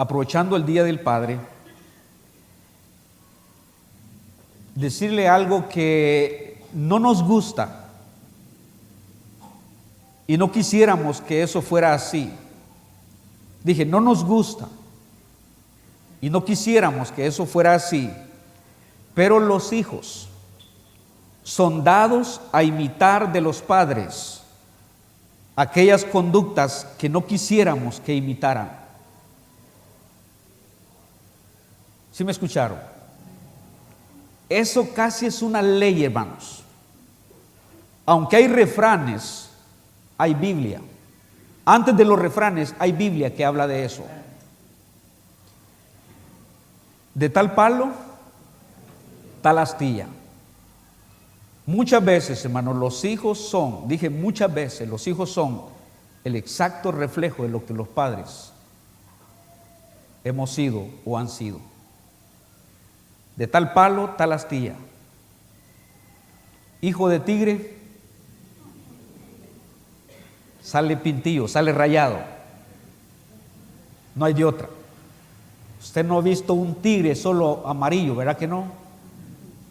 aprovechando el Día del Padre, decirle algo que no nos gusta y no quisiéramos que eso fuera así. Dije, no nos gusta y no quisiéramos que eso fuera así, pero los hijos son dados a imitar de los padres aquellas conductas que no quisiéramos que imitaran. ¿Sí me escucharon? Eso casi es una ley, hermanos. Aunque hay refranes, hay Biblia. Antes de los refranes hay Biblia que habla de eso. De tal palo, tal astilla. Muchas veces, hermanos, los hijos son, dije muchas veces, los hijos son el exacto reflejo de lo que los padres hemos sido o han sido. De tal palo, tal astilla. Hijo de tigre, sale pintillo, sale rayado. No hay de otra. Usted no ha visto un tigre solo amarillo, ¿verdad que no?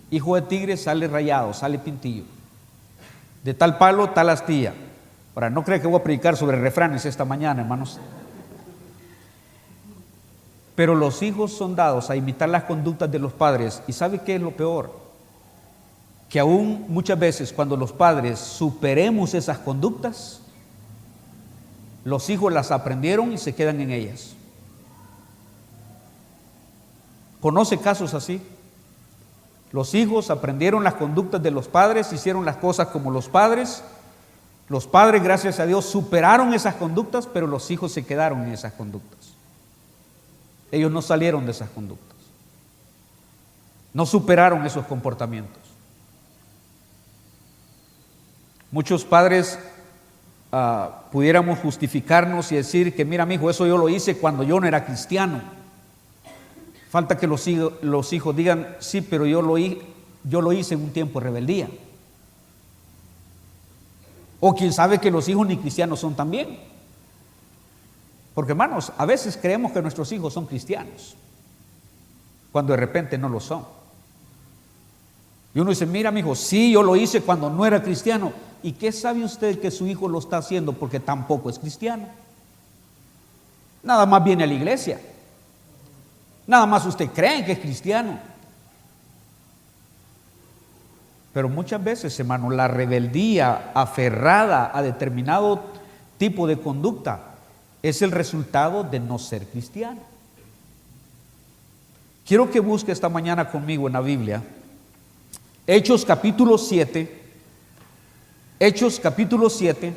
Hijo de tigre sale rayado, sale pintillo. De tal palo, tal astilla. Ahora, no creo que voy a predicar sobre refranes esta mañana, hermanos. Pero los hijos son dados a imitar las conductas de los padres. ¿Y sabe qué es lo peor? Que aún muchas veces cuando los padres superemos esas conductas, los hijos las aprendieron y se quedan en ellas. ¿Conoce casos así? Los hijos aprendieron las conductas de los padres, hicieron las cosas como los padres. Los padres, gracias a Dios, superaron esas conductas, pero los hijos se quedaron en esas conductas. Ellos no salieron de esas conductas. No superaron esos comportamientos. Muchos padres pudiéramos justificarnos y decir que mira, mijo, eso yo lo hice cuando yo no era cristiano. Falta que los hijos digan, sí, pero yo lo hice en un tiempo de rebeldía. O quién sabe que los hijos ni cristianos son también. Porque hermanos, a veces creemos que nuestros hijos son cristianos, cuando de repente no lo son. Y uno dice, mira, mijo, sí, yo lo hice cuando no era cristiano. ¿Y qué sabe usted que su hijo lo está haciendo porque tampoco es cristiano? Nada más viene a la iglesia. Nada más usted cree que es cristiano. Pero muchas veces, hermano, la rebeldía aferrada a determinado tipo de conducta es el resultado de no ser cristiano. Quiero que busque esta mañana conmigo en la Biblia Hechos capítulo 7, Hechos capítulo 7,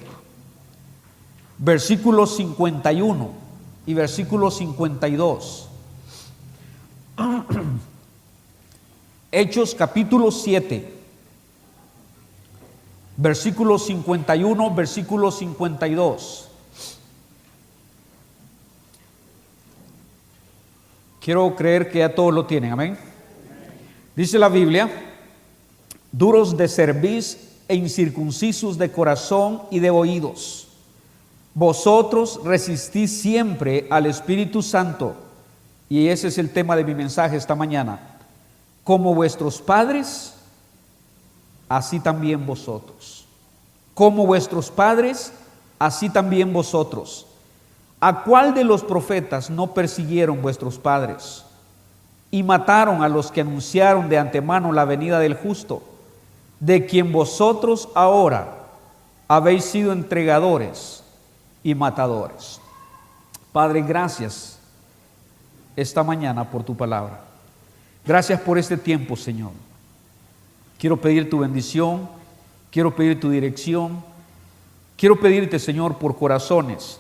versículos 51 y versículo 52. Hechos capítulo 7, versículo 51, versículo 52. Quiero creer que ya todos lo tienen, amén. Dice la Biblia: duros de cerviz e incircuncisos de corazón y de oídos, vosotros resistís siempre al Espíritu Santo. Y ese es el tema de mi mensaje esta mañana. Como vuestros padres, así también vosotros. Como vuestros padres, así también vosotros. ¿A cuál de los profetas no persiguieron vuestros padres y mataron a los que anunciaron de antemano la venida del justo, de quien vosotros ahora habéis sido entregadores y matadores? Padre, gracias esta mañana por tu palabra. Gracias por este tiempo, Señor. Quiero pedir tu bendición, quiero pedir tu dirección, quiero pedirte, Señor, por corazones,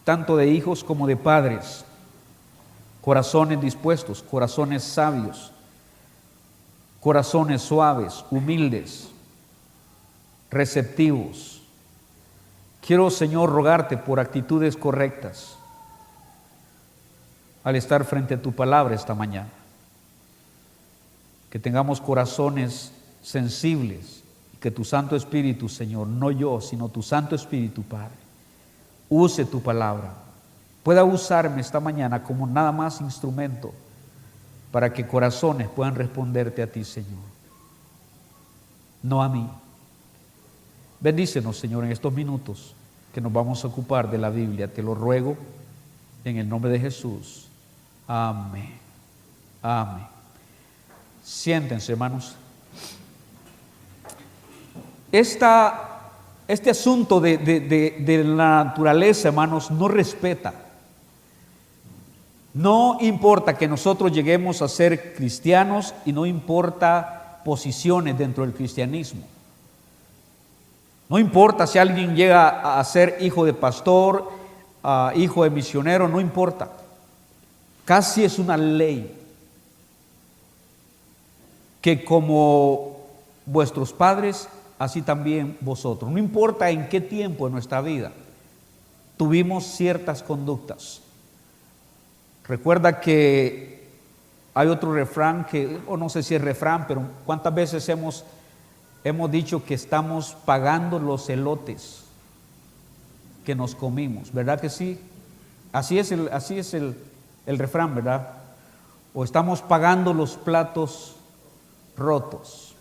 tanto de hijos como de padres, corazones dispuestos, corazones sabios, corazones suaves, humildes, receptivos. Quiero, Señor, rogarte por actitudes correctas al estar frente a tu palabra esta mañana. Que tengamos corazones sensibles y que tu Santo Espíritu, Señor, no yo, sino tu Santo Espíritu, Padre, use tu palabra pueda usarme esta mañana como nada más instrumento para que corazones puedan responderte a ti, Señor, no a mí. Bendícenos, Señor, en estos minutos que nos vamos a ocupar de la Biblia. Te lo ruego en el nombre de Jesús. Amén. Amén. Siéntense, hermanos. Este asunto de la naturaleza, hermanos, no respeta. No importa que nosotros lleguemos a ser cristianos y no importa posiciones dentro del cristianismo. No importa si alguien llega a ser hijo de pastor, hijo de misionero, no importa. Casi es una ley que como vuestros padres, así también vosotros. No importa en qué tiempo de nuestra vida tuvimos ciertas conductas. Recuerda que hay otro refrán o no sé si es refrán, pero ¿cuántas veces hemos dicho que estamos pagando los elotes que nos comimos? ¿Verdad que sí? Así es el refrán, ¿verdad? O estamos pagando los platos rotos.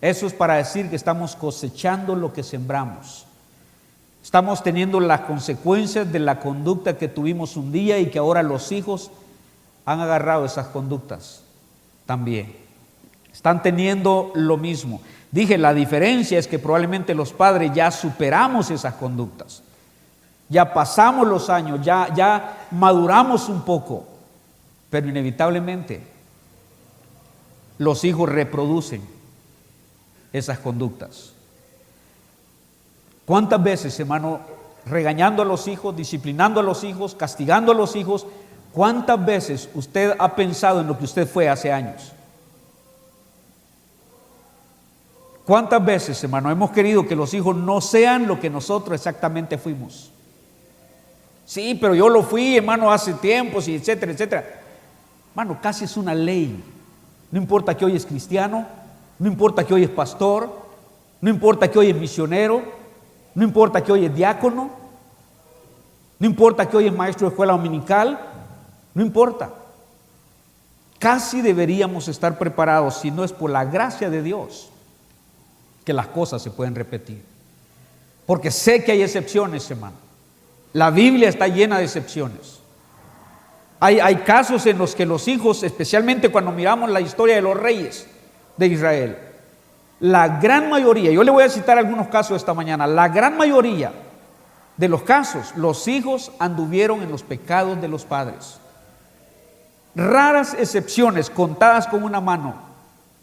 Eso es para decir que estamos cosechando lo que sembramos. Estamos teniendo las consecuencias de la conducta que tuvimos un día y que ahora los hijos han agarrado esas conductas también. Están teniendo lo mismo. Dije, la diferencia es que probablemente los padres ya superamos esas conductas. Ya pasamos los años, ya maduramos un poco, pero inevitablemente los hijos reproducen esas conductas. ¿Cuántas veces, hermano, regañando a los hijos, disciplinando a los hijos, castigando a los hijos, cuántas veces usted ha pensado en lo que usted fue hace años? ¿Cuántas veces, hermano, hemos querido que los hijos no sean lo que nosotros exactamente fuimos? Sí, pero yo lo fui, hermano, hace tiempos, y etcétera, etcétera. Hermano, casi es una ley. No importa que hoy es cristiano, no importa que hoy es pastor, no importa que hoy es misionero, no importa que hoy es diácono, no importa que hoy es maestro de escuela dominical, no importa. Casi deberíamos estar preparados, si no es por la gracia de Dios, que las cosas se pueden repetir. Porque sé que hay excepciones, hermano. La Biblia está llena de excepciones. Hay casos en los que los hijos, especialmente cuando miramos la historia de los reyes de Israel, la gran mayoría, yo le voy a citar algunos casos esta mañana, la gran mayoría de los casos, los hijos anduvieron en los pecados de los padres. Raras excepciones, contadas con una mano,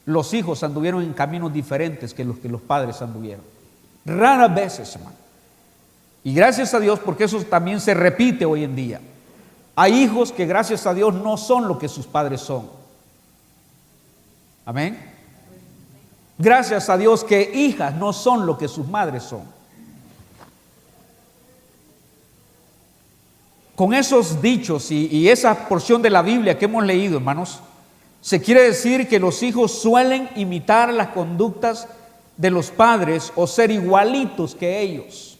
los hijos anduvieron en caminos diferentes que los padres anduvieron. Raras veces, hermano. Y gracias a Dios, porque eso también se repite hoy en día. Hay hijos que gracias a Dios no son lo que sus padres son. Amén. Gracias a Dios que hijas no son lo que sus madres son. Con esos dichos y esa porción de la Biblia que hemos leído, hermanos, se quiere decir que los hijos suelen imitar las conductas de los padres o ser igualitos que ellos.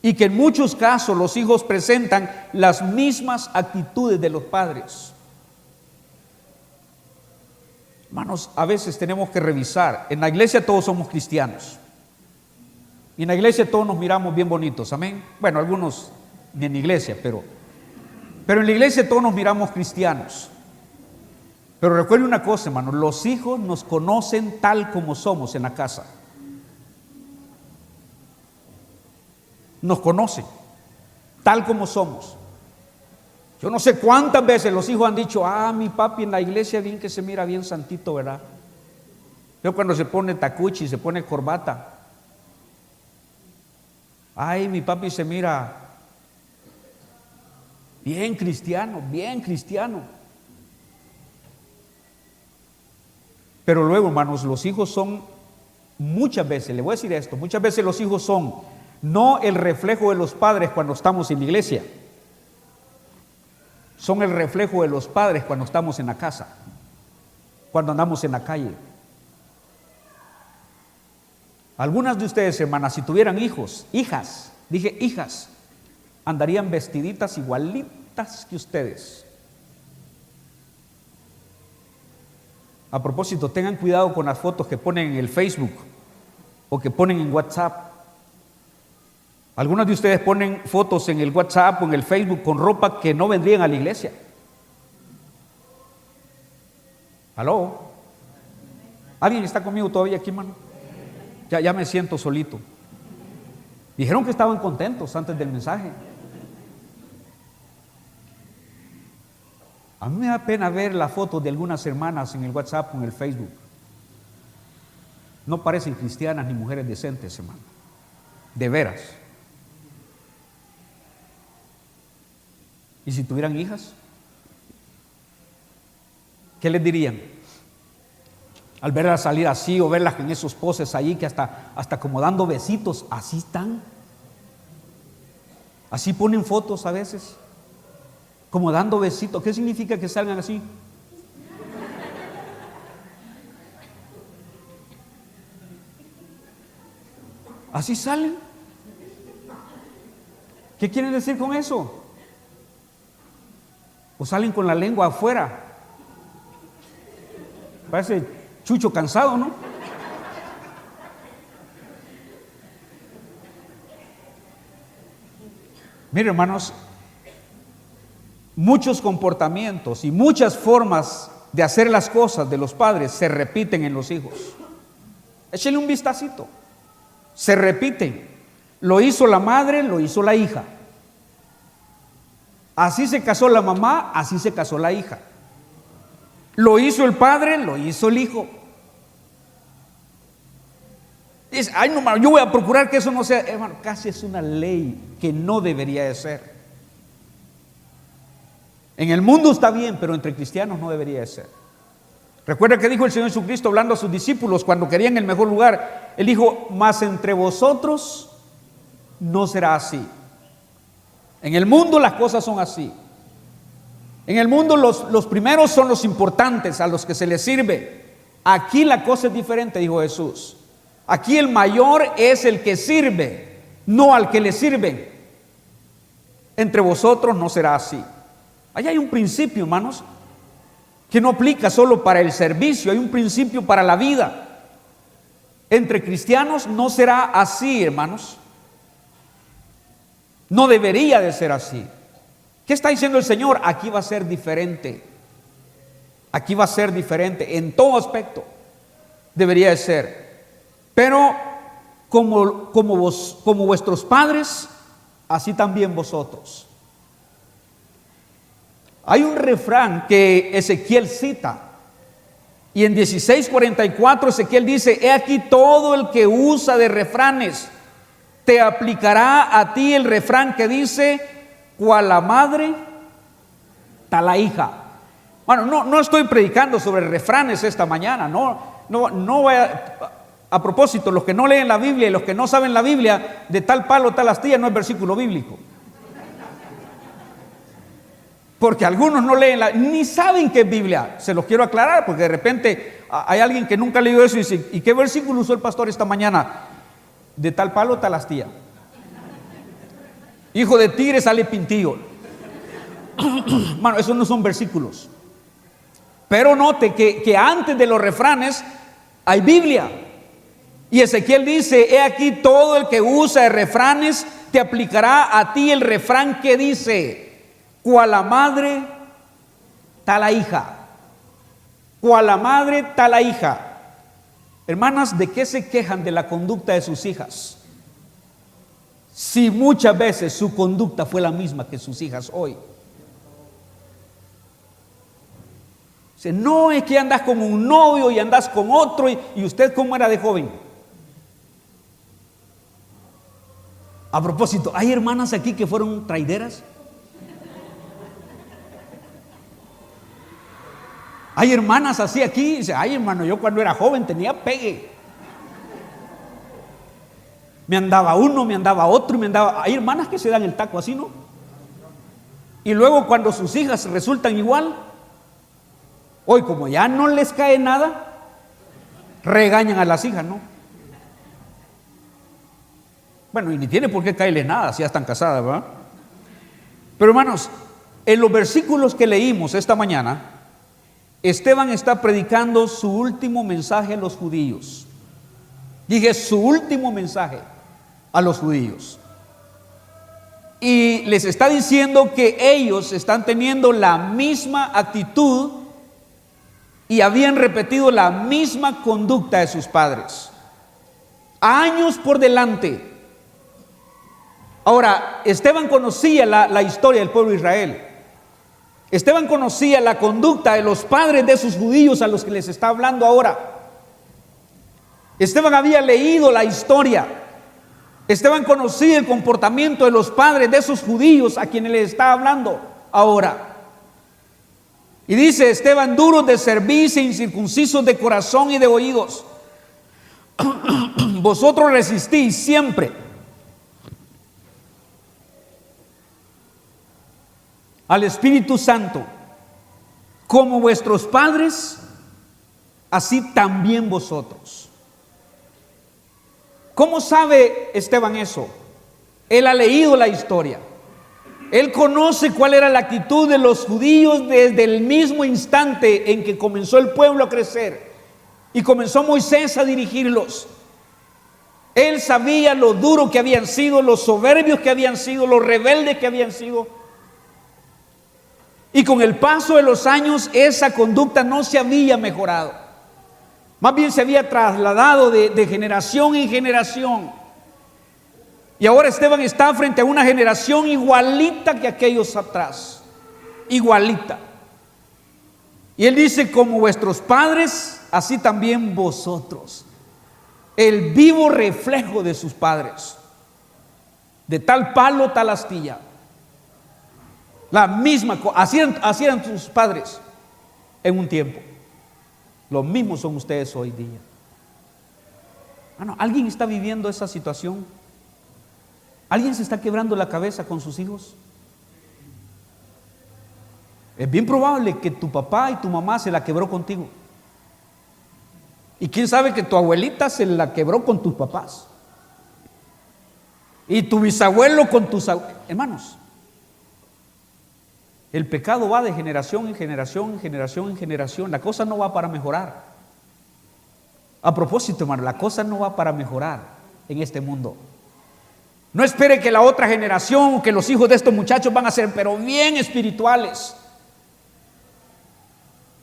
Y que en muchos casos los hijos presentan las mismas actitudes de los padres. Hermanos, a veces tenemos que revisar. En la iglesia todos somos cristianos. Y en la iglesia todos nos miramos bien bonitos, amén. Bueno, algunos ni en la iglesia, pero en la iglesia todos nos miramos cristianos. Pero recuerde una cosa, hermano, los hijos nos conocen tal como somos en la casa. Nos conocen tal como somos. Yo no sé cuántas veces los hijos han dicho, mi papi en la iglesia bien que se mira bien santito, ¿verdad? Yo cuando se pone tacuchi, se pone corbata. Ay, mi papi se mira bien cristiano, bien cristiano. Pero luego, hermanos, los hijos son, muchas veces, le voy a decir esto, muchas veces los hijos son no el reflejo de los padres cuando estamos en la iglesia. Son el reflejo de los padres cuando estamos en la casa, cuando andamos en la calle. Algunas de ustedes, hermanas, si tuvieran hijos, hijas, dije hijas, andarían vestiditas igualitas que ustedes. A propósito, tengan cuidado con las fotos que ponen en el Facebook o que ponen en WhatsApp. Algunos de ustedes ponen fotos en el WhatsApp o en el Facebook con ropa que no vendrían a la iglesia. ¿Aló? ¿Alguien está conmigo todavía aquí, hermano? Ya me siento solito. Dijeron que estaban contentos antes del mensaje. A mí me da pena ver las fotos de algunas hermanas en el WhatsApp o en el Facebook. No parecen cristianas ni mujeres decentes, hermano. De veras. ¿Y si tuvieran hijas? ¿Qué les dirían? Al verlas salir así o verlas en esos poses ahí que hasta como dando besitos, así están. Así ponen fotos a veces, como dando besitos. ¿Qué significa que salgan así? Así salen. ¿Qué quieren decir con eso? O salen con la lengua afuera. Parece chucho cansado, ¿no? Miren, hermanos, muchos comportamientos y muchas formas de hacer las cosas de los padres se repiten en los hijos. Échenle un vistacito. Se repiten. Lo hizo la madre, lo hizo la hija. Así se casó la mamá, así se casó la hija. Lo hizo el padre, lo hizo el hijo. Dice, ay, no, hermano, yo voy a procurar que eso no sea. Hermano, casi es una ley que no debería de ser. En el mundo está bien, pero entre cristianos no debería de ser. Recuerda que dijo el Señor Jesucristo hablando a sus discípulos cuando querían el mejor lugar. Él dijo, mas entre vosotros no será así. En el mundo las cosas son así. En el mundo los primeros son los importantes, a los que se les sirve. Aquí la cosa es diferente, dijo Jesús. Aquí el mayor es el que sirve, no al que le sirven. Entre vosotros no será así. Allá hay un principio, hermanos, que no aplica solo para el servicio, hay un principio para la vida. Entre cristianos no será así, hermanos. No debería de ser así. ¿Qué está diciendo el Señor? Aquí va a ser diferente. Aquí va a ser diferente en todo aspecto. Debería de ser. Pero como vuestros padres, así también vosotros. Hay un refrán que Ezequiel cita. Y en 16:44 Ezequiel dice, he aquí todo el que usa de refranes, te aplicará a ti el refrán que dice, cual la madre, tal la hija. Bueno, no estoy predicando sobre refranes esta mañana, no voy a propósito, los que no leen la Biblia y los que no saben la Biblia, de tal palo, tal astilla, no es versículo bíblico. Porque algunos no leen ni saben qué es Biblia. Se los quiero aclarar, porque de repente hay alguien que nunca ha leído eso y dice, ¿y qué versículo usó el pastor esta mañana? De tal palo, tal astilla. Hijo de tigre sale pintillo. Bueno, esos no son versículos. Pero note que antes de los refranes hay Biblia. Y Ezequiel dice, he aquí todo el que usa de refranes, te aplicará a ti el refrán que dice, cual la madre, tal la hija. Cual la madre, tal la hija. Hermanas, ¿de qué se quejan de la conducta de sus hijas? Si muchas veces su conducta fue la misma que sus hijas hoy. No es que andas con un novio y andas con otro y usted cómo era de joven. A propósito, ¿hay hermanas aquí que fueron traideras? Hay hermanas así aquí, dice, ay hermano, yo cuando era joven tenía pegue. Me andaba uno, me andaba otro, hay hermanas que se dan el taco así, ¿no? Y luego cuando sus hijas resultan igual, hoy como ya no les cae nada, regañan a las hijas, ¿no? Bueno, y ni tiene por qué caerles nada si ya están casadas, ¿verdad? Pero hermanos, en los versículos que leímos esta mañana, Esteban está predicando su último mensaje a los judíos. Dije su último mensaje a los judíos. Y les está diciendo que ellos están teniendo la misma actitud y habían repetido la misma conducta de sus padres. Años por delante. Ahora, Esteban conocía la historia del pueblo de Israel. Esteban conocía la conducta de los padres de esos judíos a los que les está hablando ahora. Esteban había leído la historia. Esteban conocía el comportamiento de los padres de esos judíos a quienes les está hablando ahora. Y dice Esteban: duros de cerviz e incircuncisos de corazón y de oídos, vosotros resistís siempre al Espíritu Santo, como vuestros padres, así también vosotros. ¿Cómo sabe Esteban eso? Él ha leído la historia. Él conoce cuál era la actitud de los judíos desde el mismo instante en que comenzó el pueblo a crecer y comenzó Moisés a dirigirlos. Él sabía lo duro que habían sido, los soberbios que habían sido, los rebeldes que habían sido. Y con el paso de los años esa conducta no se había mejorado. Más bien se había trasladado de generación en generación. Y ahora Esteban está frente a una generación igualita que aquellos atrás. Igualita. Y él dice: como vuestros padres, así también vosotros. El vivo reflejo de sus padres. De tal palo, tal astilla. La misma cosa. Así eran sus padres en un tiempo. Los mismos son ustedes hoy día. ¿Alguien está viviendo esa situación? ¿Alguien se está quebrando la cabeza con sus hijos? Es bien probable que tu papá y tu mamá se la quebró contigo. Y quién sabe que tu abuelita se la quebró con tus papás. Y tu bisabuelo con tus hermanos. El pecado va de generación en generación, en generación en generación. La cosa no va para mejorar. A propósito, hermano, la cosa no va para mejorar en este mundo. No espere que la otra generación, que los hijos de estos muchachos van a ser, pero bien espirituales.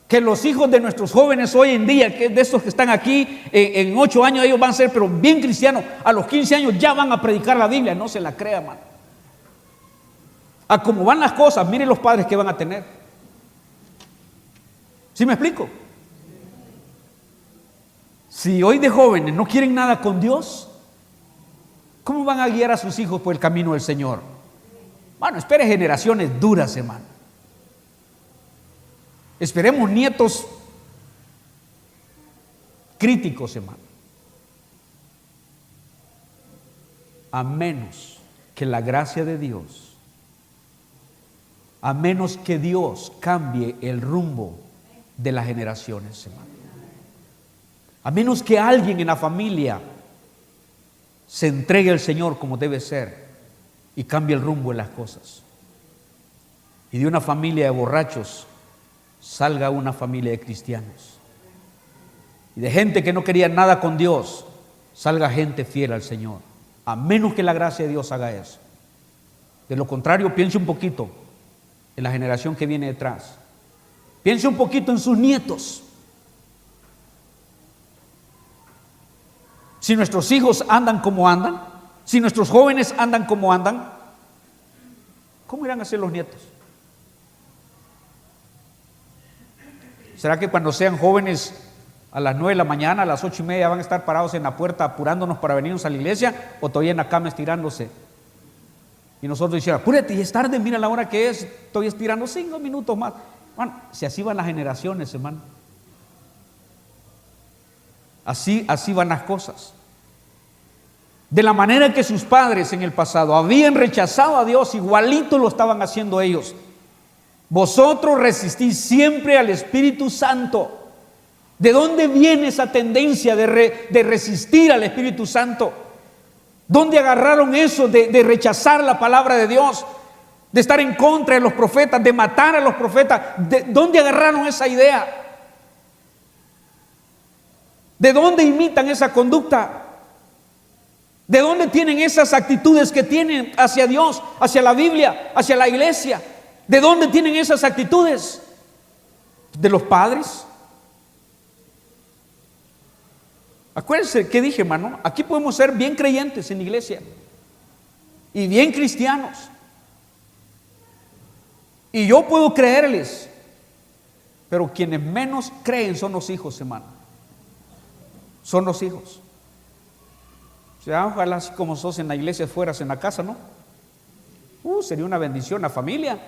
Que los hijos de nuestros jóvenes hoy en día, que de estos que están aquí, en 8 años ellos van a ser, pero bien cristianos. A los 15 años ya van a predicar la Biblia. No se la crea, hermano. A cómo van las cosas, miren los padres que van a tener. ¿Sí me explico? Si hoy de jóvenes no quieren nada con Dios, ¿cómo van a guiar a sus hijos por el camino del Señor? Bueno, espere generaciones duras, hermano. Esperemos nietos críticos, hermano. A menos que la gracia de Dios, a menos que Dios cambie el rumbo de las generaciones, hermano. A menos que alguien en la familia se entregue al Señor como debe ser y cambie el rumbo de las cosas. Y de una familia de borrachos salga una familia de cristianos. Y de gente que no quería nada con Dios salga gente fiel al Señor. A menos que la gracia de Dios haga eso. De lo contrario, piense un poquito en la generación que viene detrás. Piense un poquito en sus nietos. Si nuestros hijos andan como andan, si nuestros jóvenes andan como andan, ¿cómo irán a ser los nietos? ¿Será que cuando sean jóvenes a las 9 de la mañana, a las 8:30 van a estar parados en la puerta apurándonos para venirnos a la iglesia, o todavía en la cama estirándose? Y nosotros decíamos: apúrate, y es tarde, mira la hora que es, estoy estirando 5 minutos más. Bueno, si así van las generaciones, hermano. Así van las cosas. De la manera que sus padres en el pasado habían rechazado a Dios, igualito lo estaban haciendo ellos. Vosotros resistís siempre al Espíritu Santo. ¿De dónde viene esa tendencia de resistir al Espíritu Santo? ¿Dónde agarraron eso de rechazar la palabra de Dios? de estar en contra de los profetas, de matar a los profetas. ¿De dónde agarraron esa idea? ¿De dónde imitan esa conducta? ¿De dónde tienen esas actitudes que tienen hacia Dios, hacia la Biblia, hacia la iglesia? ¿De dónde tienen esas actitudes? ¿De los padres? Acuérdense que dije, hermano, aquí podemos ser bien creyentes en la iglesia y bien cristianos. Y yo puedo creerles, pero quienes menos creen son los hijos, hermano. Son los hijos. O sea, ojalá así como sos en la iglesia fueras en la casa, ¿no? Sería una bendición la familia.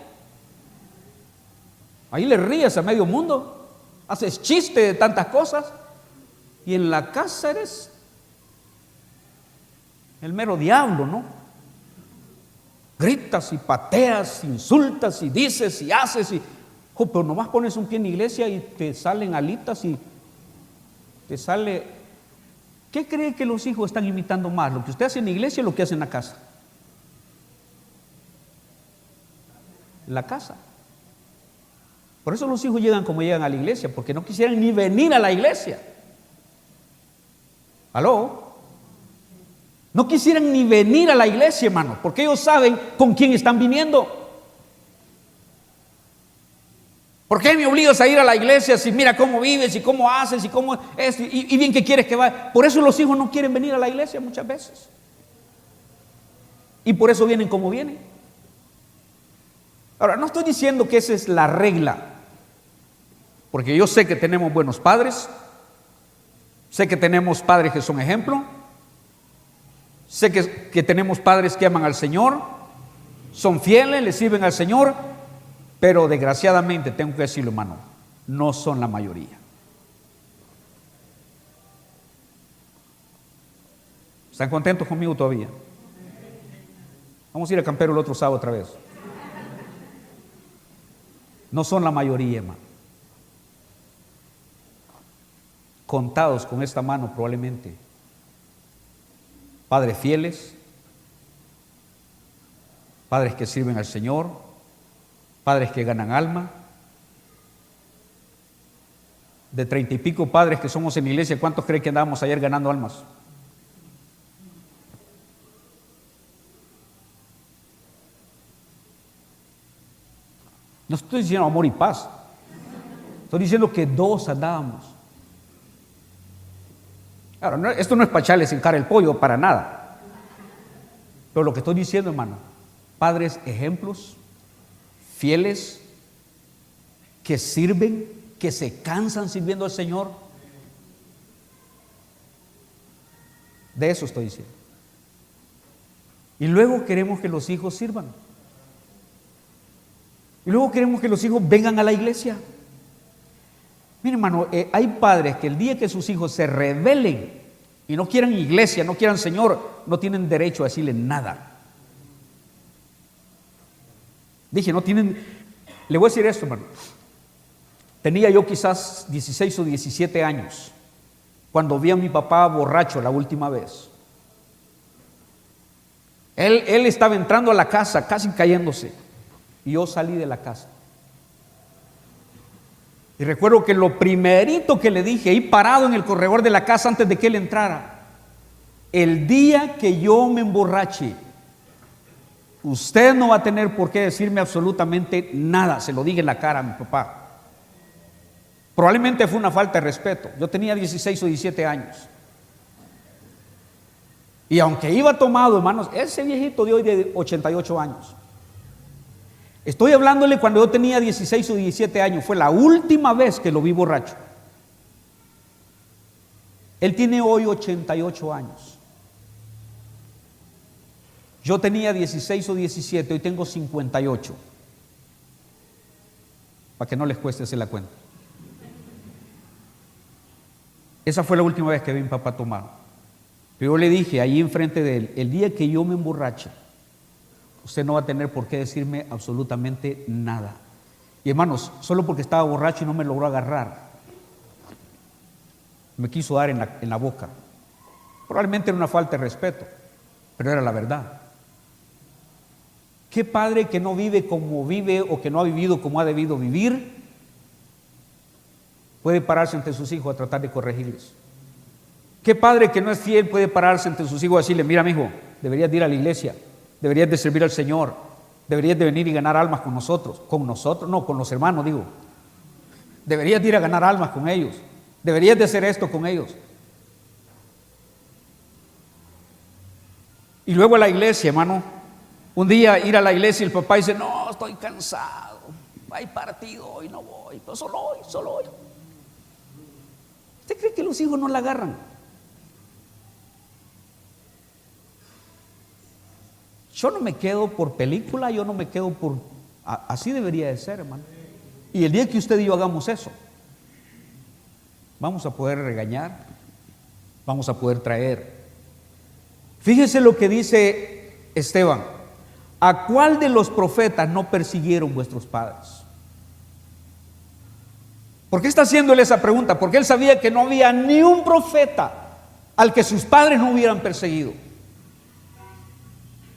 Ahí le ríes a medio mundo, haces chiste de tantas cosas, y en la casa eres el mero diablo, ¿no? Gritas y pateas, insultas y dices y haces, pero nomás pones un pie en la iglesia y te salen alitas y te sale. ¿Qué cree que los hijos están imitando más? ¿Lo que usted hace en la iglesia o lo que hace en la casa? La casa. Por eso los hijos llegan como llegan a la iglesia, porque no quisieran ni venir a la iglesia. ¿Aló? No quisieran ni venir a la iglesia, hermano, porque ellos saben con quién están viniendo. ¿Por qué me obligas a ir a la iglesia si mira cómo vives y cómo haces y cómo es y bien que quieres que vaya? Por eso los hijos no quieren venir a la iglesia muchas veces. Y por eso vienen como vienen. Ahora, no estoy diciendo que esa es la regla, porque yo sé que tenemos buenos padres, sé que tenemos padres que son ejemplo, sé que tenemos padres que aman al Señor, son fieles, le sirven al Señor, pero desgraciadamente, tengo que decirlo, hermano, no son la mayoría. ¿Están contentos conmigo todavía? Vamos a ir a Campero el otro sábado otra vez. No son la mayoría, hermano. Contados con esta mano probablemente. Padres fieles, padres que sirven al Señor, padres que ganan alma. De 30 y pico padres que somos en la iglesia, ¿cuántos creen que andábamos ayer ganando almas? No estoy diciendo amor y paz, estoy diciendo que 2 andábamos. Ahora, esto no es para echarles en cara el pollo, para nada. Pero lo que estoy diciendo, hermano, padres ejemplos, fieles, que sirven, que se cansan sirviendo al Señor. De eso estoy diciendo. Y luego queremos que los hijos sirvan. Y luego queremos que los hijos vengan a la iglesia. Mire, hermano, hay padres que el día que sus hijos se rebelen y no quieran iglesia, no quieran Señor, no tienen derecho a decirle nada. Dije, no tienen. Le voy a decir esto, hermano. Tenía yo quizás 16 o 17 años cuando vi a mi papá borracho la última vez. Él estaba entrando a la casa, casi cayéndose. Y yo salí de la casa. Y recuerdo que lo primerito que le dije, ahí parado en el corredor de la casa antes de que él entrara: el día que yo me emborrache, usted no va a tener por qué decirme absolutamente nada. Se lo dije en la cara a mi papá. Probablemente fue una falta de respeto. Yo tenía 16 o 17 años. Y aunque iba tomado, hermanos, ese viejito de hoy de 88 años. Estoy hablándole cuando yo tenía 16 o 17 años. Fue la última vez que lo vi borracho. Él tiene hoy 88 años. Yo tenía 16 o 17, hoy tengo 58. Para que no les cueste hacer la cuenta. Esa fue la última vez que vi a mi papá tomar. Pero yo le dije ahí enfrente de él: el día que yo me emborrache, usted no va a tener por qué decirme absolutamente nada. Y hermanos, solo porque estaba borracho y no me logró agarrar, me quiso dar en la boca. Probablemente era una falta de respeto, pero era la verdad. ¿Qué padre que no vive como vive o que no ha vivido como ha debido vivir puede pararse ante sus hijos a tratar de corregirles? ¿Qué padre que no es fiel puede pararse ante sus hijos y decirle: mira, mijo, deberías de ir a la iglesia, deberías de servir al Señor, deberías de venir y ganar almas con nosotros? Con nosotros, no, con los hermanos, digo. Deberías de ir a ganar almas con ellos, deberías de hacer esto con ellos. Y luego a la iglesia, hermano. Un día ir a la iglesia y el papá dice: no, estoy cansado, hay partido hoy, no voy, pero solo hoy, solo hoy. ¿Usted cree que los hijos no la agarran? Yo no me quedo por película, yo no me quedo por... Así debería de ser, hermano. Y el día que usted y yo hagamos eso, vamos a poder regañar, vamos a poder traer. Fíjese lo que dice Esteban: ¿a cuál de los profetas no persiguieron vuestros padres? ¿Por qué está haciéndole esa pregunta? Porque él sabía que no había ni un profeta al que sus padres no hubieran perseguido,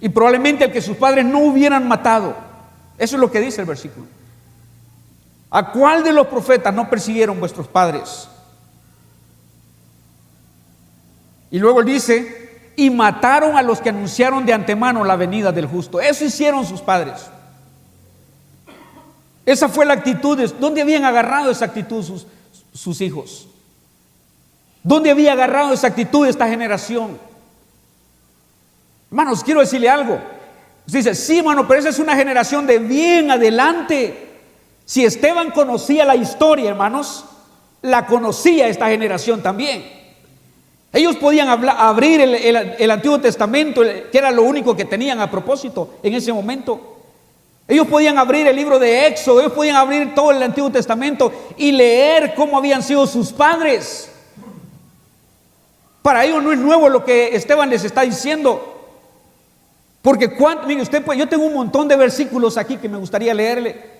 y probablemente al que sus padres no hubieran matado. Eso es lo que dice el versículo. ¿A cuál de los profetas no persiguieron vuestros padres? Y luego él dice: y mataron a los que anunciaron de antemano la venida del justo. Eso hicieron sus padres. Esa fue la actitud. ¿Dónde habían agarrado esa actitud sus hijos? ¿Dónde había agarrado esa actitud esta generación? Hermanos, quiero decirle algo. Usted dice: sí, hermano, pero esa es una generación de bien adelante. Si Esteban conocía la historia, hermanos, la conocía esta generación también. Ellos podían abrir el Antiguo Testamento, que era lo único que tenían a propósito en ese momento. Ellos podían abrir el libro de Éxodo, ellos podían abrir todo el Antiguo Testamento y leer cómo habían sido sus padres. Para ellos no es nuevo lo que Esteban les está diciendo. Porque mire usted, yo tengo un montón de versículos aquí que me gustaría leerle.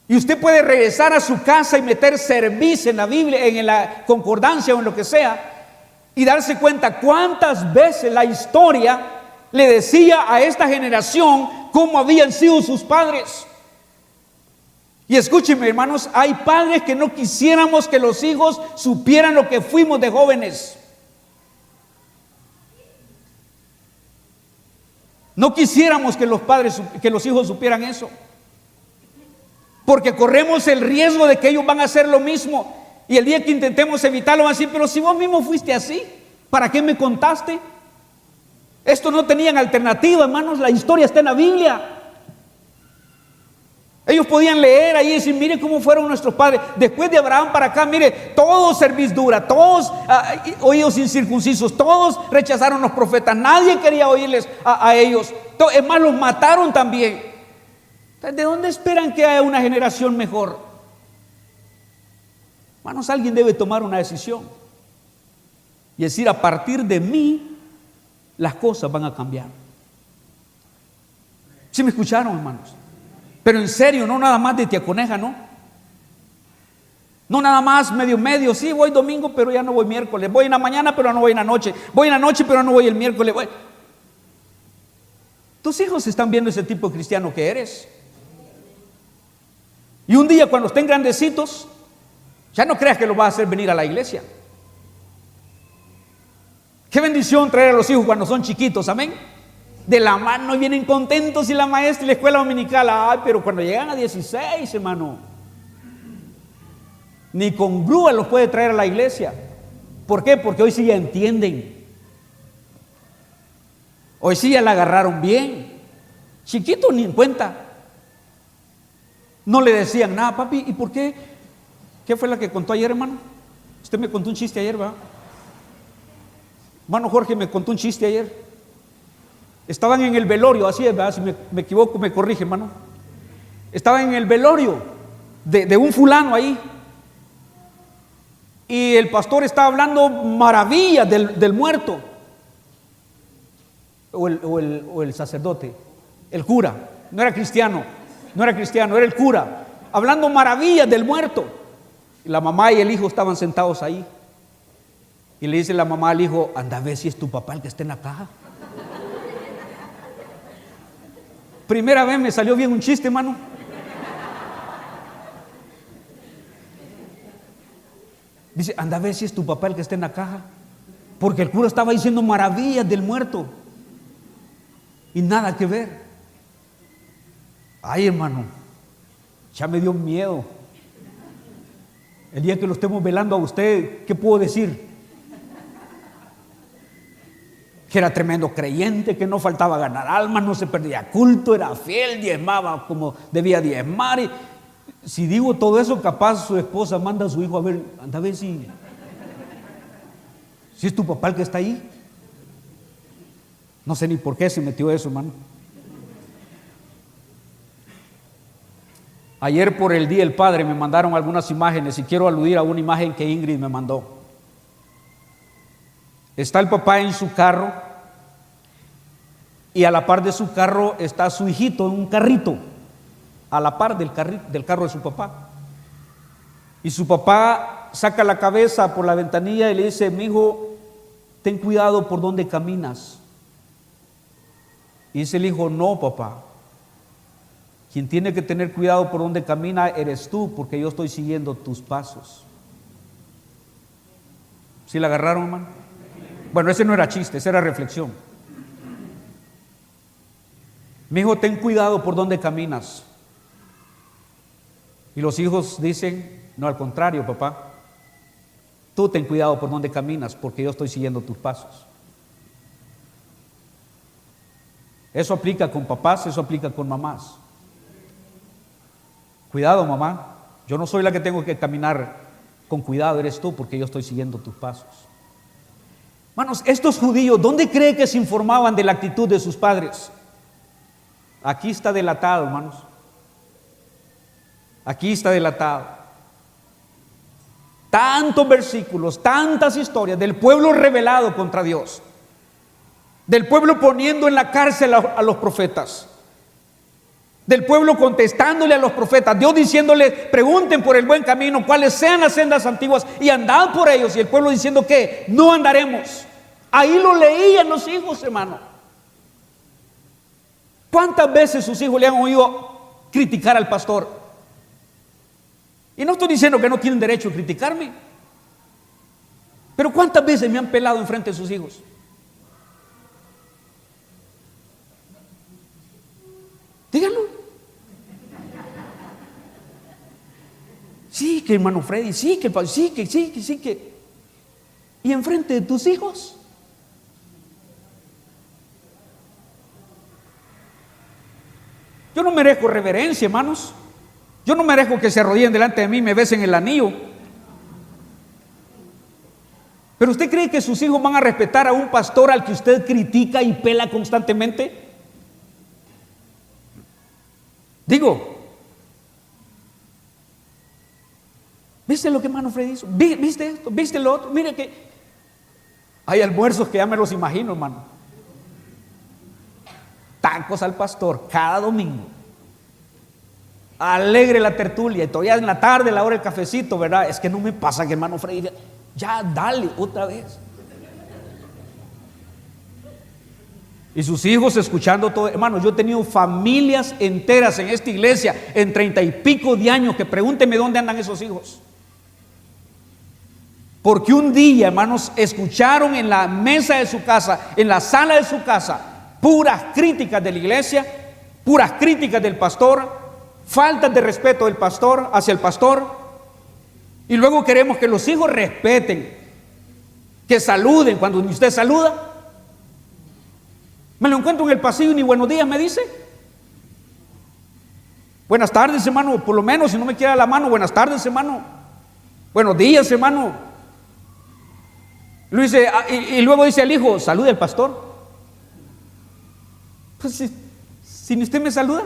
Y usted puede regresar a su casa y meter cerviz en la Biblia, en la concordancia o en lo que sea, y darse cuenta cuántas veces la historia le decía a esta generación cómo habían sido sus padres. Y escúchenme, hermanos, hay padres que no quisiéramos que los hijos supieran lo que fuimos de jóvenes. No quisiéramos que los hijos supieran eso, porque corremos el riesgo de que ellos van a hacer lo mismo. Y el día que intentemos evitarlo van a decir: pero si vos mismo fuiste así, ¿para qué me contaste? Esto no tenían alternativa, hermanos. La historia está en la Biblia. Ellos podían leer ahí y decir: mire cómo fueron nuestros padres. Después de Abraham para acá, mire, todos servidura, todos oídos incircuncisos, todos rechazaron los profetas. Nadie quería oírles a ellos. Es más, los mataron también. ¿De dónde esperan que haya una generación mejor? Hermanos, alguien debe tomar una decisión y decir: a partir de mí las cosas van a cambiar. ¿Sí me escucharon, hermanos? Pero en serio, no nada más de tía coneja, ¿no? No nada más medio, sí, voy domingo pero ya no voy miércoles, voy en la mañana pero no voy en la noche, voy en la noche pero no voy el miércoles. Tus hijos están viendo ese tipo de cristiano que eres. Y un día cuando estén grandecitos, ya no creas que los vas a hacer venir a la iglesia. Qué bendición traer a los hijos cuando son chiquitos, amén. De la mano y vienen contentos, y la maestra y la escuela dominical. Ay, pero cuando llegan a 16, hermano, ni con grúa los puede traer a la iglesia. ¿Por qué? Porque hoy sí ya entienden. Hoy sí ya la agarraron bien. Chiquitos ni en cuenta. No le decían nada: papi, ¿y por qué? ¿Qué fue la que contó ayer, hermano? Usted me contó un chiste ayer, ¿va? Hermano Jorge me contó un chiste ayer. Estaban en el velorio, así es, ¿verdad? Si me equivoco me corrige, hermano. Estaban en el velorio de un fulano ahí, y el pastor estaba hablando maravillas del muerto, o el sacerdote, el cura. No era cristiano, era el cura, hablando maravillas del muerto. Y la mamá y el hijo estaban sentados ahí, y le dice la mamá al hijo: anda a ver si es tu papá el que está en la caja. Primera vez me salió bien un chiste, hermano. Dice, anda a ver si es tu papá el que está en la caja. Porque el cura estaba diciendo maravillas del muerto. Y nada que ver. Ay, hermano, ya me dio miedo. El día que lo estemos velando a usted, ¿qué puedo decir? Que era tremendo creyente, que no faltaba ganar almas, no se perdía culto, era fiel, diezmaba como debía diezmar. Y si digo todo eso, capaz su esposa manda a su hijo a ver, anda a ver si es tu papá el que está ahí. No sé ni por qué se metió eso, hermano. Ayer por el Día del Padre me mandaron algunas imágenes y quiero aludir a una imagen que Ingrid me mandó. Está el papá en su carro y a la par de su carro está su hijito en un carrito, a la par del carro de su papá. Y su papá saca la cabeza por la ventanilla y le dice, mi hijo, ten cuidado por donde caminas. Y dice el hijo, no, papá. Quien tiene que tener cuidado por donde camina eres tú, porque yo estoy siguiendo tus pasos. ¿Sí la agarraron, hermano? Bueno, ese no era chiste, esa era reflexión. Mi hijo, ten cuidado por donde caminas. Y los hijos dicen, no, al contrario, papá. Tú ten cuidado por donde caminas, porque yo estoy siguiendo tus pasos. Eso aplica con papás, eso aplica con mamás. Cuidado, mamá, yo no soy la que tengo que caminar con cuidado, eres tú, porque yo estoy siguiendo tus pasos. Hermanos, estos judíos, ¿dónde cree que se informaban de la actitud de sus padres? Aquí está delatado, hermanos. Aquí está delatado. Tantos versículos, tantas historias del pueblo rebelado contra Dios, del pueblo poniendo en la cárcel a los profetas, del pueblo contestándole a los profetas, Dios diciéndole, pregunten por el buen camino, cuáles sean las sendas antiguas y andad por ellos, y el pueblo diciendo que no andaremos. Ahí lo leían los hijos, hermano. ¿Cuántas veces sus hijos le han oído criticar al pastor? Y no estoy diciendo que no tienen derecho a criticarme, pero ¿cuántas veces me han pelado enfrente de sus hijos? Díganlo. Sí, que hermano Freddy, sí, que sí, que. Y enfrente de tus hijos. Yo no merezco reverencia, hermanos. Yo no merezco que se arrodillen delante de mí y me besen el anillo. Pero ¿usted cree que sus hijos van a respetar a un pastor al que usted critica y pela constantemente? Digo, ¿viste lo que hermano Freddy hizo? ¿Viste esto? ¿Viste lo otro? Mire que hay almuerzos que ya me los imagino, hermano. Tacos al pastor cada domingo. Alegre la tertulia y todavía en la tarde, la hora del cafecito, ¿verdad? Es que no me pasa que hermano Freddy, ya dale otra vez. Y sus hijos escuchando todo. Hermanos, yo he tenido familias enteras en esta iglesia en 30 y pico de años que pregúntenme dónde andan esos hijos. Porque un día, hermanos, escucharon en la mesa de su casa, en la sala de su casa, puras críticas de la iglesia, puras críticas del pastor, faltas de respeto del pastor hacia el pastor. Y luego queremos que los hijos respeten, que saluden cuando usted saluda. Me lo encuentro en el pasillo y ni buenos días me dice. Buenas tardes, hermano, por lo menos si no me quiere dar la mano, buenas tardes, hermano. Buenos días, hermano. Y luego dice al hijo, salude al pastor. Pues si ni usted me saluda.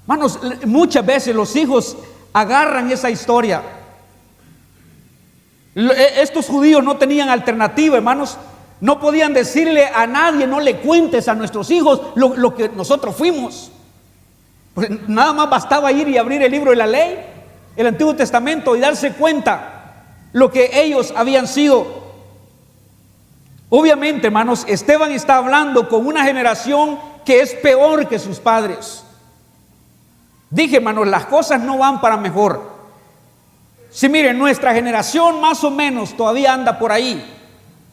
Hermanos, muchas veces los hijos agarran esa historia. Estos judíos no tenían alternativa, hermanos. No podían decirle a nadie, no le cuentes a nuestros hijos lo que nosotros fuimos. Pues nada más bastaba ir y abrir el libro de la ley, el Antiguo Testamento, y darse cuenta lo que ellos habían sido. Obviamente, hermanos, Esteban está hablando con una generación que es peor que sus padres. Dije, hermanos, las cosas no van para mejor. Si miren, nuestra generación más o menos todavía anda por ahí,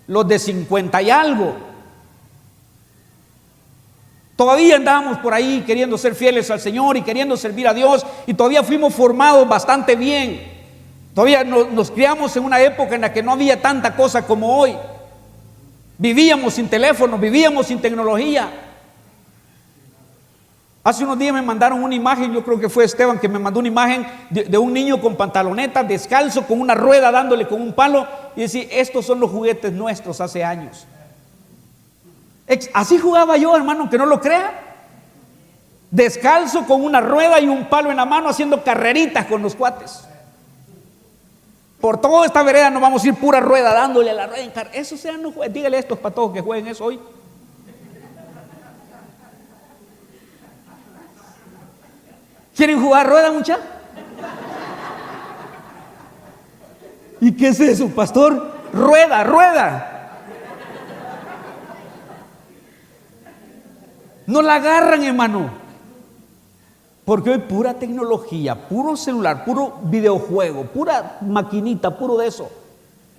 los de 50 y algo. Todavía andábamos por ahí queriendo ser fieles al Señor y queriendo servir a Dios, y todavía fuimos formados bastante bien. Todavía nos criamos en una época en la que no había tanta cosa como hoy. Vivíamos sin teléfono, vivíamos sin tecnología. Hace unos días me mandaron una imagen, yo creo que fue Esteban que me mandó una imagen de un niño con pantaloneta, descalzo, con una rueda dándole con un palo, y decía, estos son los juguetes nuestros hace años. Así jugaba yo, hermano, que no lo crea. Descalzo con una rueda y un palo en la mano, haciendo carreritas con los cuates. Por toda esta vereda nos vamos a ir pura rueda, dándole a la rueda. Eso sean los juegos. Dígale a estos patojos que jueguen eso hoy. ¿Quieren jugar rueda, muchachos? ¿Y qué es eso, pastor? Rueda, rueda. No la agarran, hermano. Porque hoy pura tecnología, puro celular, puro videojuego, pura maquinita, puro de eso.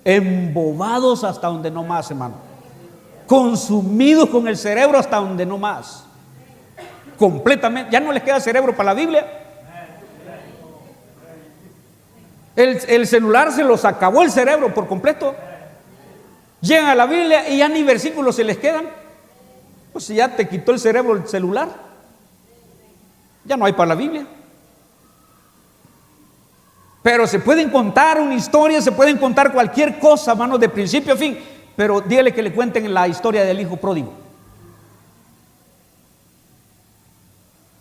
Embobados hasta donde no más, hermano. Consumidos con el cerebro hasta donde no más. Completamente. Ya no les queda cerebro para la Biblia. El celular se los acabó el cerebro por completo. Llegan a la Biblia y ya ni versículos se les quedan. Pues si ya te quitó el cerebro el celular, ya no hay para la Biblia. Pero se pueden contar una historia, se pueden contar cualquier cosa, hermanos, de principio a fin. Pero dígale que le cuenten la historia del hijo pródigo.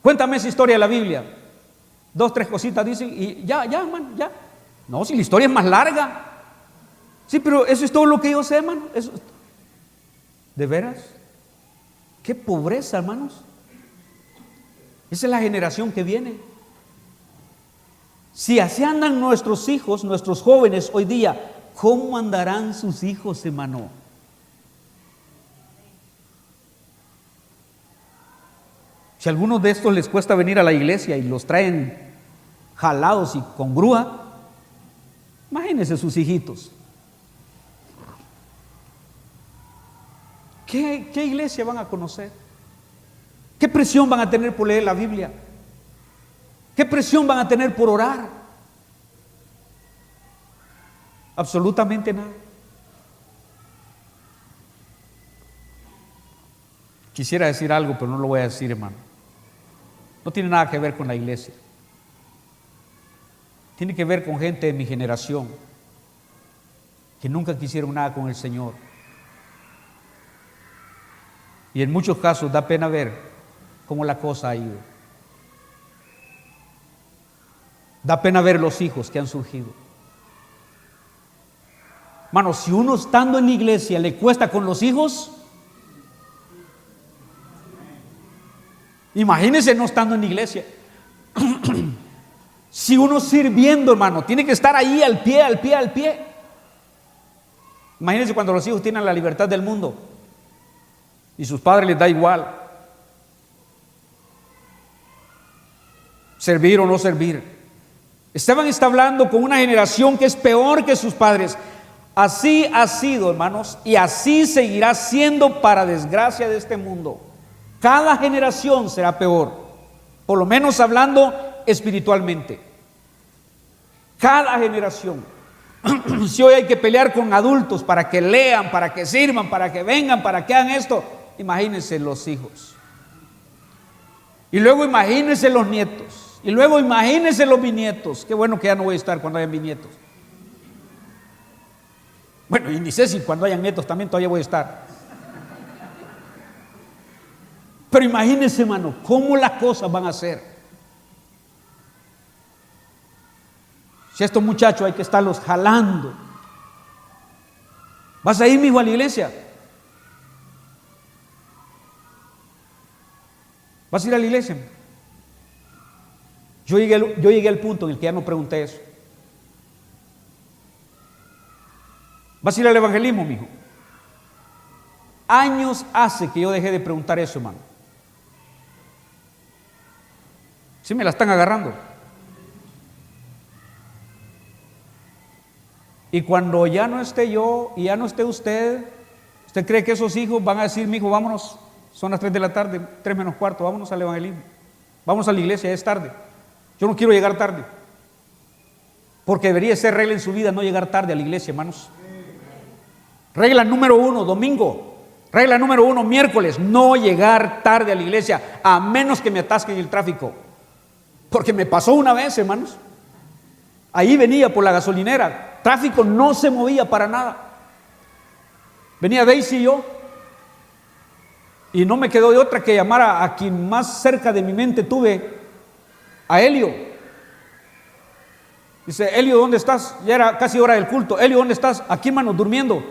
Cuéntame esa historia de la Biblia. 2, 3 cositas dicen y ya, hermano, ya. No, si la historia es más larga. Sí, pero eso es todo lo que yo sé, hermano. Eso. ¿De veras? Qué pobreza, hermanos. Esa es la generación que viene. Si así andan nuestros hijos, nuestros jóvenes hoy día, ¿cómo andarán sus hijos, hermano? Si a algunos de estos les cuesta venir a la iglesia y los traen jalados y con grúa, imagínense sus hijitos. ¿Qué iglesia van a conocer? ¿Qué presión van a tener por leer la Biblia? ¿Qué presión van a tener por orar? Absolutamente nada. Quisiera decir algo, pero no lo voy a decir, hermano. No tiene nada que ver con la iglesia. Tiene que ver con gente de mi generación que nunca quisieron nada con el Señor. Y en muchos casos da pena ver cómo la cosa ha ido. Da pena ver los hijos que han surgido. Hermano, si uno estando en la iglesia le cuesta con los hijos, imagínense no estando en la iglesia. Si uno sirviendo, hermano, tiene que estar ahí al pie. Imagínense cuando los hijos tienen la libertad del mundo y sus padres les da igual servir o no servir. Esteban está hablando con una generación que es peor que sus padres. Así ha sido, hermanos, y así seguirá siendo para desgracia de este mundo. Cada generación será peor, por lo menos hablando espiritualmente. Cada generación. Si hoy hay que pelear con adultos para que lean, para que sirvan, para que vengan, para que hagan esto, imagínense los hijos. Y luego imagínense los nietos. Y luego imagínense los bisnietos. Qué bueno que ya no voy a estar cuando hayan bisnietos. Bueno, y ni sé si cuando hayan nietos también todavía voy a estar. Pero imagínense, hermano, cómo las cosas van a ser. Si a estos muchachos hay que estarlos jalando. ¿Vas a ir, mijo, a la iglesia? ¿Vas a ir a la iglesia? Yo llegué al punto en el que ya no pregunté eso. ¿Vas a ir al evangelismo, mijo? Años hace que yo dejé de preguntar eso, hermano. Sí me la están agarrando. Y cuando ya no esté yo y ya no esté usted, ¿usted cree que esos hijos van a decir, mi hijo, vámonos, son las 3 de la tarde, 3 menos cuarto, vámonos al evangelismo, vamos a la iglesia, ya es tarde? Yo no quiero llegar tarde. Porque debería ser regla en su vida no llegar tarde a la iglesia, hermanos. Regla número 1, domingo. Regla número 1, miércoles, no llegar tarde a la iglesia, a menos que me atasquen el tráfico. Porque me pasó una vez, hermanos. Ahí venía por la gasolinera, tráfico, no se movía para nada. Venía Daisy y yo, y no me quedó de otra que llamar a quien más cerca de mi mente tuve, a Helio. Dice, Helio, ¿dónde estás? Ya era casi hora del culto. Helio, ¿dónde estás? Aquí, hermano, durmiendo.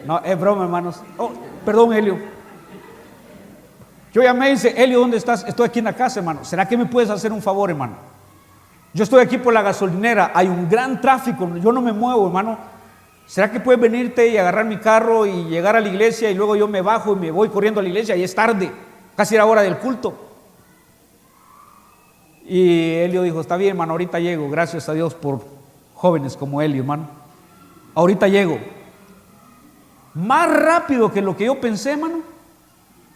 No, es broma, hermanos. Oh, perdón, Helio. Yo llamé y dice, Helio, ¿dónde estás? Estoy aquí en la casa, hermano. ¿Será que me puedes hacer un favor, hermano? Yo estoy aquí por la gasolinera, hay un gran tráfico, yo no me muevo, hermano. ¿Será que puedes venirte y agarrar mi carro y llegar a la iglesia y luego yo me bajo y me voy corriendo a la iglesia y es tarde, casi era hora del culto? Y Helio dijo, está bien, hermano, ahorita llego, gracias a Dios por jóvenes como Helio, hermano. Ahorita llego. Más rápido que lo que yo pensé, hermano.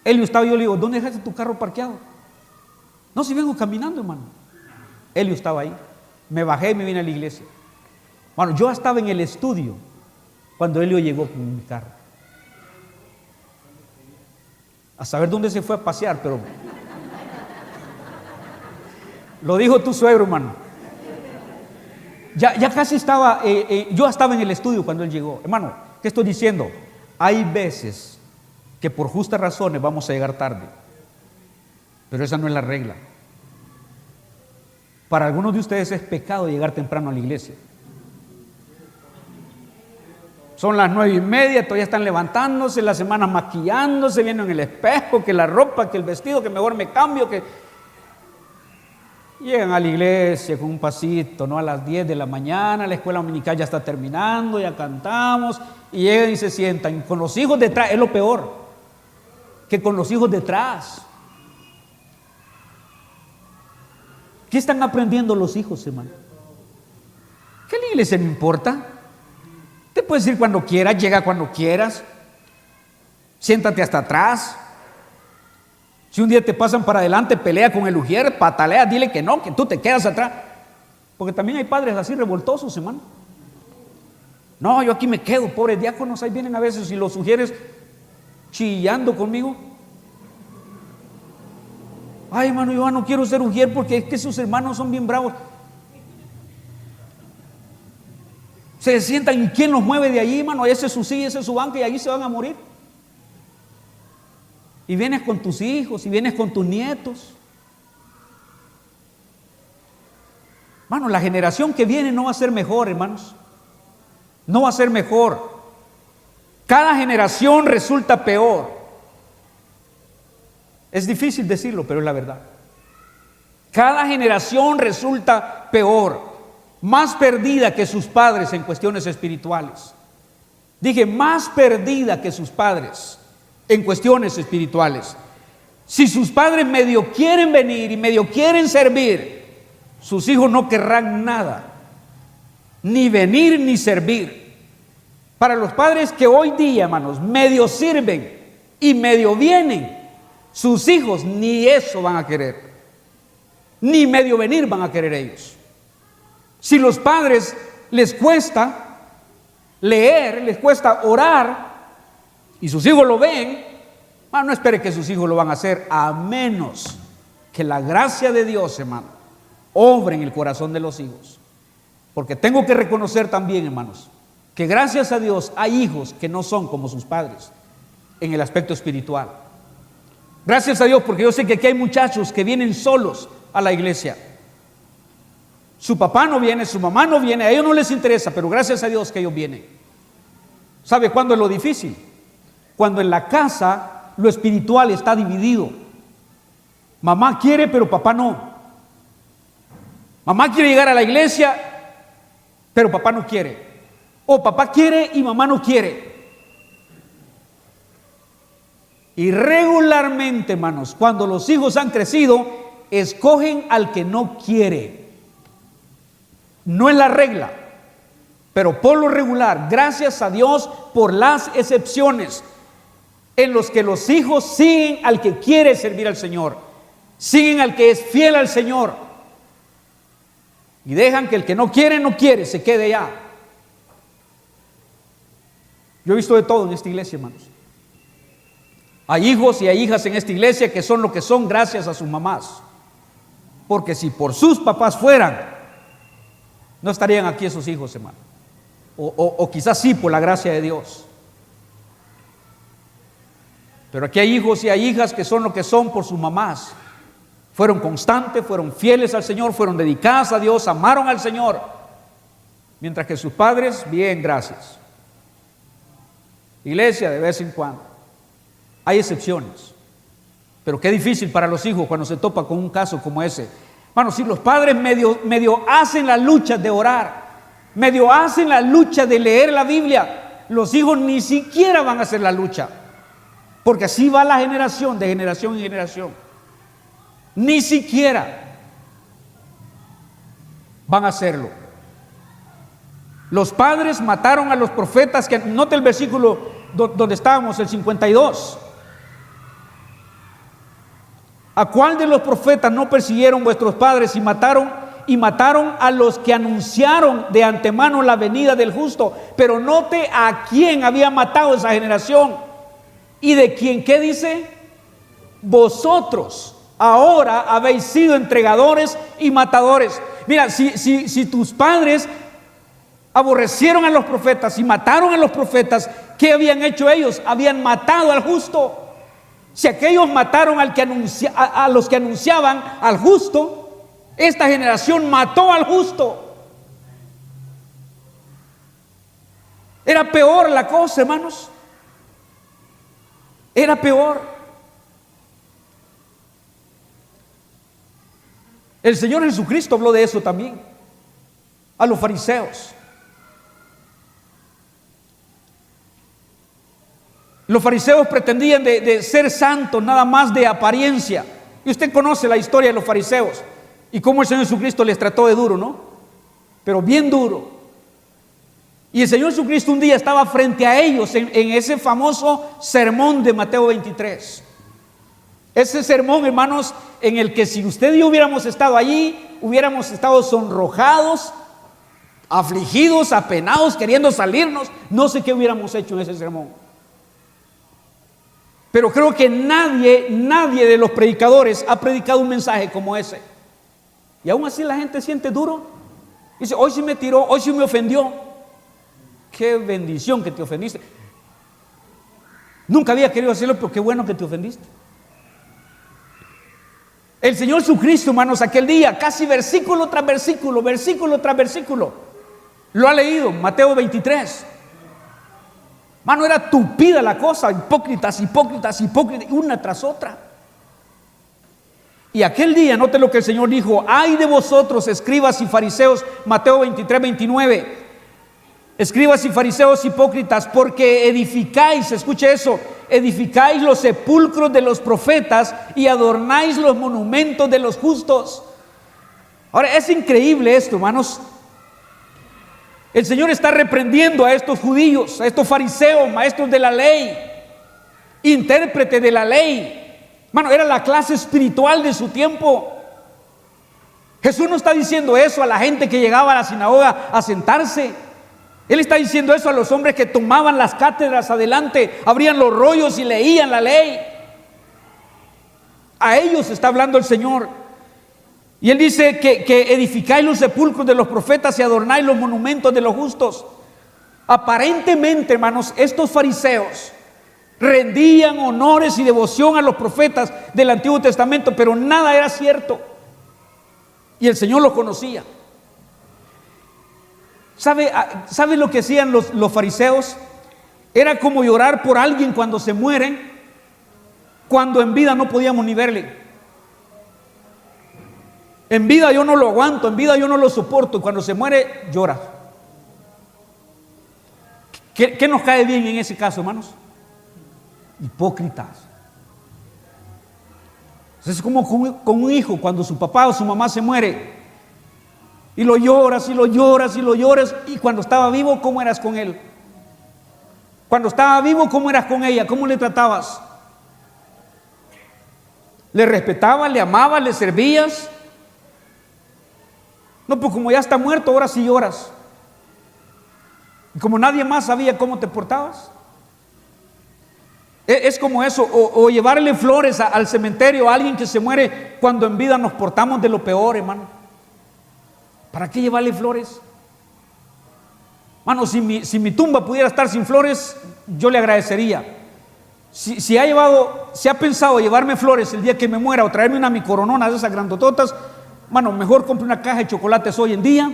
Helio estaba, yo le digo, ¿dónde dejaste tu carro parqueado? No, si vengo caminando, hermano. Helio estaba ahí. Me bajé y me vine a la iglesia. Bueno, yo estaba en el estudio cuando Helio llegó con mi carro. A saber dónde se fue a pasear, pero lo dijo tu suegro, hermano. Ya casi estaba, yo estaba en el estudio cuando él llegó. Hermano, ¿qué estoy diciendo? Hay veces que por justas razones vamos a llegar tarde, pero esa no es la regla. Para algunos de ustedes es pecado llegar temprano a la iglesia. Son las 9:30, todavía están levantándose, las semanas maquillándose, viendo en el espejo, que la ropa, que el vestido, que mejor me cambio, que llegan a la iglesia con un pasito, ¿no? A las 10 de la mañana, la escuela dominical ya está terminando, ya cantamos, y llegan y se sientan con los hijos detrás. Es lo peor, que con los hijos detrás. ¿Qué están aprendiendo los hijos, hermano? ¿Qué a la iglesia no importa? Te puedes ir cuando quieras, llega cuando quieras, siéntate hasta atrás. Si un día te pasan para adelante, pelea con el ujier, patalea, dile que no, que tú te quedas atrás. Porque también hay padres así revoltosos, hermano. No, yo aquí me quedo, pobres diáconos, ahí vienen a veces y los ujieres chillando conmigo. Ay, hermano, yo no quiero ser ujier porque es que sus hermanos son bien bravos. Se sientan y ¿quién los mueve de allí, hermano? Ese es su silla, ese es su banca y allí se van a morir. Y vienes con tus hijos y vienes con tus nietos. Hermano, la generación que viene no va a ser mejor, hermanos. No va a ser mejor. Cada generación resulta peor. Es difícil decirlo, pero es la verdad. Cada generación resulta peor. Más perdida que sus padres en cuestiones espirituales. Dije, más perdida que sus padres en cuestiones espirituales. Si sus padres medio quieren venir y medio quieren servir, sus hijos no querrán nada, ni venir ni servir. Para los padres que hoy día, hermanos, medio sirven y medio vienen, sus hijos ni eso van a querer, ni medio venir van a querer ellos. Si los padres les cuesta leer, les cuesta orar, y sus hijos lo ven, no espere que sus hijos lo van a hacer, a menos que la gracia de Dios, hermano, obre en el corazón de los hijos. Porque tengo que reconocer también, hermanos, que gracias a Dios hay hijos que no son como sus padres en el aspecto espiritual. Gracias a Dios, porque yo sé que aquí hay muchachos que vienen solos a la iglesia. Su papá no viene, su mamá no viene, a ellos no les interesa, pero gracias a Dios que ellos vienen. ¿Sabe cuándo es lo difícil? Cuando en la casa lo espiritual está dividido. Mamá quiere, pero papá no. Mamá quiere llegar a la iglesia, pero papá no quiere. O papá quiere y mamá no quiere. Y regularmente, hermanos, cuando los hijos han crecido, escogen al que no quiere. No es la regla, pero por lo regular, gracias a Dios por las excepciones en los que los hijos siguen al que quiere servir al Señor, siguen al que es fiel al Señor, y dejan que el que no quiere, se quede ya. Yo he visto de todo en esta iglesia, hermanos. Hay hijos y hay hijas en esta iglesia que son lo que son gracias a sus mamás. Porque si por sus papás fueran, no estarían aquí esos hijos, hermano. O quizás sí, por la gracia de Dios. Pero aquí hay hijos y hay hijas que son lo que son por sus mamás. Fueron constantes, fueron fieles al Señor, fueron dedicadas a Dios, amaron al Señor. Mientras que sus padres, bien, gracias. Iglesia de vez en cuando. Hay excepciones, pero qué difícil para los hijos cuando se topa con un caso como ese. Bueno, si los padres medio hacen la lucha de orar, medio hacen la lucha de leer la Biblia, los hijos ni siquiera van a hacer la lucha, porque así va la generación, de generación en generación. Ni siquiera van a hacerlo. Los padres mataron a los profetas, que note el versículo donde estábamos, el 52. ¿A cuál de los profetas no persiguieron vuestros padres y mataron a los que anunciaron de antemano la venida del justo? Pero note a quién había matado esa generación. ¿Y de quién qué dice? Vosotros ahora habéis sido entregadores y matadores. Mira, si tus padres aborrecieron a los profetas y mataron a los profetas, ¿qué habían hecho ellos? Habían matado al justo. Si aquellos mataron a los que anunciaban al justo, esta generación mató al justo. Era peor la cosa, hermanos. Era peor. El Señor Jesucristo habló de eso también a los fariseos. Los fariseos pretendían de ser santos nada más de apariencia. Y usted conoce la historia de los fariseos y cómo el Señor Jesucristo les trató de duro, ¿no? Pero bien duro. Y el Señor Jesucristo un día estaba frente a ellos en ese famoso sermón de Mateo 23. Ese sermón, hermanos, en el que si usted y yo hubiéramos estado allí, hubiéramos estado sonrojados, afligidos, apenados, queriendo salirnos. No sé qué hubiéramos hecho en ese sermón. Pero creo que nadie de los predicadores ha predicado un mensaje como ese. Y aún así la gente siente duro. Dice, hoy sí me tiró, hoy sí me ofendió. Qué bendición que te ofendiste. Nunca había querido hacerlo, pero qué bueno que te ofendiste. El Señor Jesucristo, hermanos, aquel día, casi versículo tras versículo, lo ha leído, Mateo 23. Mano, era tupida la cosa, hipócritas, una tras otra. Y aquel día, note lo que el Señor dijo: ay de vosotros, escribas y fariseos, Mateo 23, 29. Escribas y fariseos hipócritas, porque edificáis, escuche eso, edificáis los sepulcros de los profetas y adornáis los monumentos de los justos. Ahora, es increíble esto, hermanos. El Señor está reprendiendo a estos judíos, a estos fariseos, maestros de la ley, intérpretes de la ley. Hermano, era la clase espiritual de su tiempo. Jesús no está diciendo eso a la gente que llegaba a la sinagoga a sentarse. Él está diciendo eso a los hombres que tomaban las cátedras adelante, abrían los rollos y leían la ley. A ellos está hablando el Señor. Y Él dice que edificáis los sepulcros de los profetas y adornáis los monumentos de los justos. Aparentemente, hermanos, estos fariseos rendían honores y devoción a los profetas del Antiguo Testamento, pero nada era cierto. Y el Señor lo conocía. ¿Sabe lo que hacían los fariseos? Era como llorar por alguien cuando se mueren, cuando en vida no podíamos ni verle. En vida yo no lo aguanto, en vida yo no lo soporto, y cuando se muere llora. ¿Qué nos cae bien en ese caso, hermanos? Hipócritas. Es como con un hijo cuando su papá o su mamá se muere y lo lloras y lo lloras y lo lloras, y cuando estaba vivo, ¿cómo eras con él? Cuando estaba vivo, ¿cómo eras con ella? ¿Cómo le tratabas? ¿Le respetabas, le amabas, le servías? No, pues como ya está muerto, ahora sí lloras. Y como nadie más sabía cómo te portabas. Es como eso, o llevarle flores al cementerio a alguien que se muere cuando en vida nos portamos de lo peor, hermano. ¿Para qué llevarle flores? Hermano, si mi tumba pudiera estar sin flores, yo le agradecería. Si ha pensado llevarme flores el día que me muera o traerme una mi coronona de esas grandototas, hermano, mejor compre una caja de chocolates hoy en día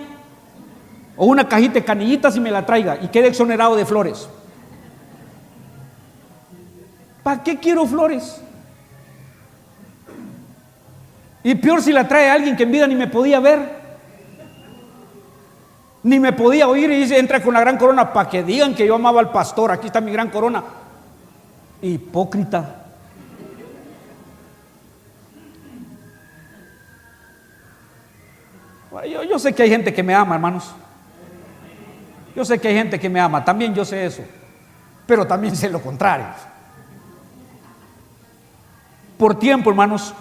o una cajita de canillitas y me la traiga y quede exonerado de flores. ¿Para qué quiero flores? Y peor si la trae alguien que en vida ni me podía ver, ni me podía oír, y dice, entra con la gran corona para que digan que yo amaba al pastor. Aquí está mi gran corona. Hipócrita. Yo sé que hay gente que me ama, hermanos. Yo sé que hay gente que me ama, también yo sé eso, pero también sé lo contrario. Por tiempo, hermanos,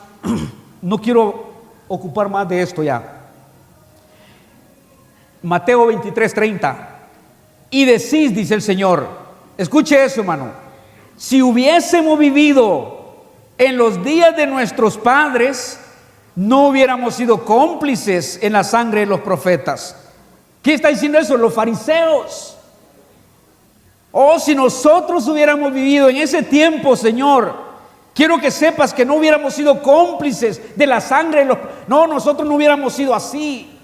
no quiero ocupar más de esto ya. Mateo 23:30. Y decís, dice el Señor, escuche eso, hermano, si hubiésemos vivido en los días de nuestros padres, no hubiéramos sido cómplices en la sangre de los profetas. ¿Quién está diciendo eso? Los fariseos. Oh, si nosotros hubiéramos vivido en ese tiempo, Señor, quiero que sepas que no hubiéramos sido cómplices de la sangre de los... No, nosotros no hubiéramos sido así.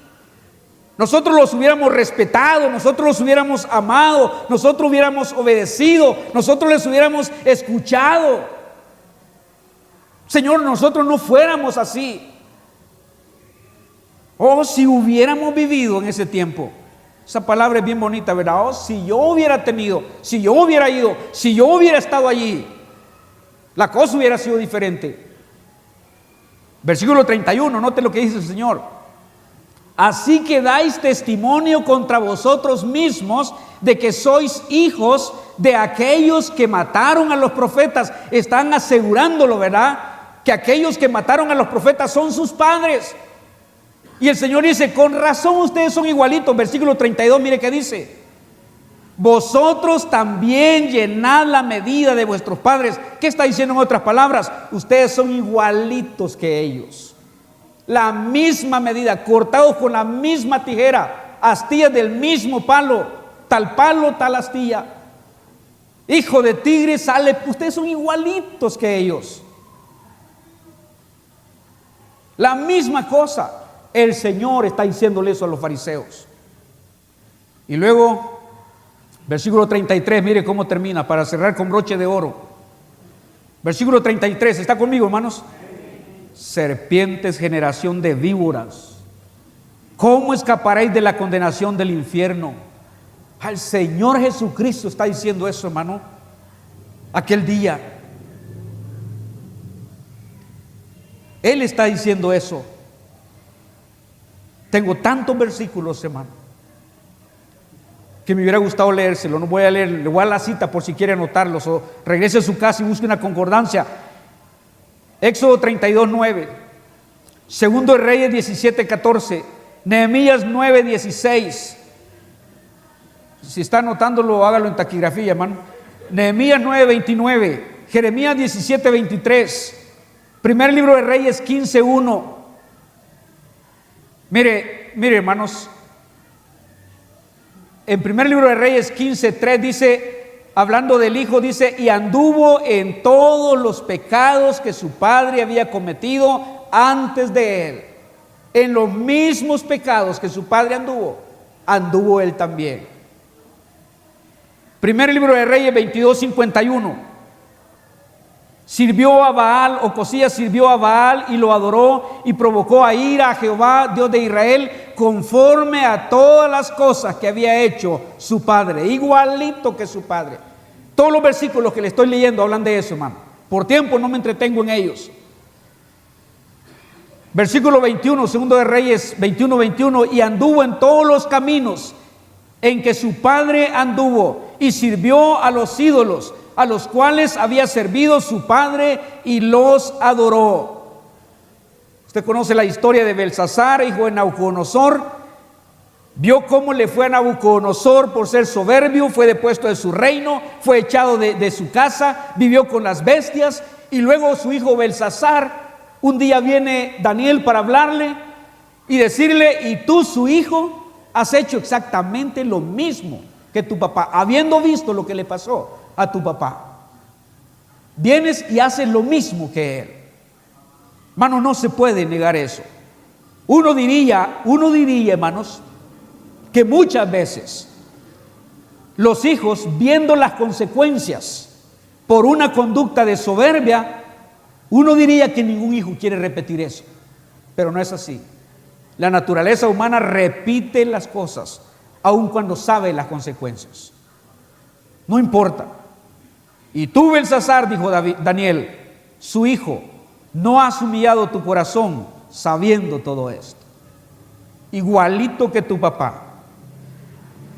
Nosotros los hubiéramos respetado, nosotros los hubiéramos amado, nosotros hubiéramos obedecido, nosotros les hubiéramos escuchado. Señor, nosotros no fuéramos así. Oh, si hubiéramos vivido en ese tiempo. Esa palabra es bien bonita, ¿verdad? Oh, si yo hubiera tenido, si yo hubiera ido, si yo hubiera estado allí, la cosa hubiera sido diferente. Versículo 31, note lo que dice el Señor. Así que dais testimonio contra vosotros mismos de que sois hijos de aquellos que mataron a los profetas. Están asegurándolo, ¿verdad? Que aquellos que mataron a los profetas son sus padres. Y el Señor dice, con razón ustedes son igualitos. Versículo 32, mire qué dice. Vosotros también llenad la medida de vuestros padres. ¿Qué está diciendo en otras palabras? Ustedes son igualitos que ellos. La misma medida, cortados con la misma tijera, astillas del mismo palo, tal astilla. Hijo de tigre sale, ustedes son igualitos que ellos. La misma cosa. El Señor está diciéndole eso a los fariseos. Y luego, versículo 33, mire cómo termina, para cerrar con broche de oro. Versículo 33, ¿está conmigo, hermanos? Serpientes, generación de víboras, ¿cómo escaparéis de la condenación del infierno? Al Señor Jesucristo está diciendo eso, hermano, aquel día. Él está diciendo eso. Tengo tantos versículos, hermano, que me hubiera gustado leérselo. No voy a leer, le voy a la cita por si quiere anotarlos, o regrese a su casa y busque una concordancia. Éxodo 32:9, Segundo de Reyes 17:14, Nehemías 9:16. Si está anotándolo, hágalo en taquigrafía, hermano. Nehemías 9:29, Jeremías 17:23, Primer libro de Reyes 15:1. Mire, hermanos, en primer libro de Reyes 15:3 dice, hablando del hijo, dice, y anduvo en todos los pecados que su padre había cometido antes de él. En los mismos pecados que su padre anduvo él también. Primer libro de Reyes 22:51. Sirvió a Baal, Ocosías sirvió a Baal y lo adoró y provocó a ira a Jehová, Dios de Israel, conforme a todas las cosas que había hecho su padre, igualito que su padre. Todos los versículos que le estoy leyendo hablan de eso, hermano. Por tiempo no me entretengo en ellos. Versículo 21, segundo de Reyes 21, y anduvo en todos los caminos en que su padre anduvo, y sirvió a los ídolos, a los cuales había servido su padre, y los adoró. Usted conoce la historia de Belsasar, hijo de Nabucodonosor. Vio cómo le fue a Nabucodonosor por ser soberbio, fue depuesto de su reino, fue echado de su casa, vivió con las bestias, y luego su hijo Belsasar. Un día viene Daniel para hablarle y decirle: y tú, su hijo, has hecho exactamente lo mismo que tu papá, habiendo visto lo que le pasó a tu papá. Vienes y haces lo mismo que él. Hermano, no se puede negar eso. Uno diría, hermanos, que muchas veces los hijos, viendo las consecuencias por una conducta de soberbia, uno diría que ningún hijo quiere repetir eso, pero no es así. La naturaleza humana repite las cosas, aun cuando sabe las consecuencias. No importa. Y tú, Belsasar, dijo Daniel, su hijo, no has humillado tu corazón sabiendo todo esto, igualito que tu papá.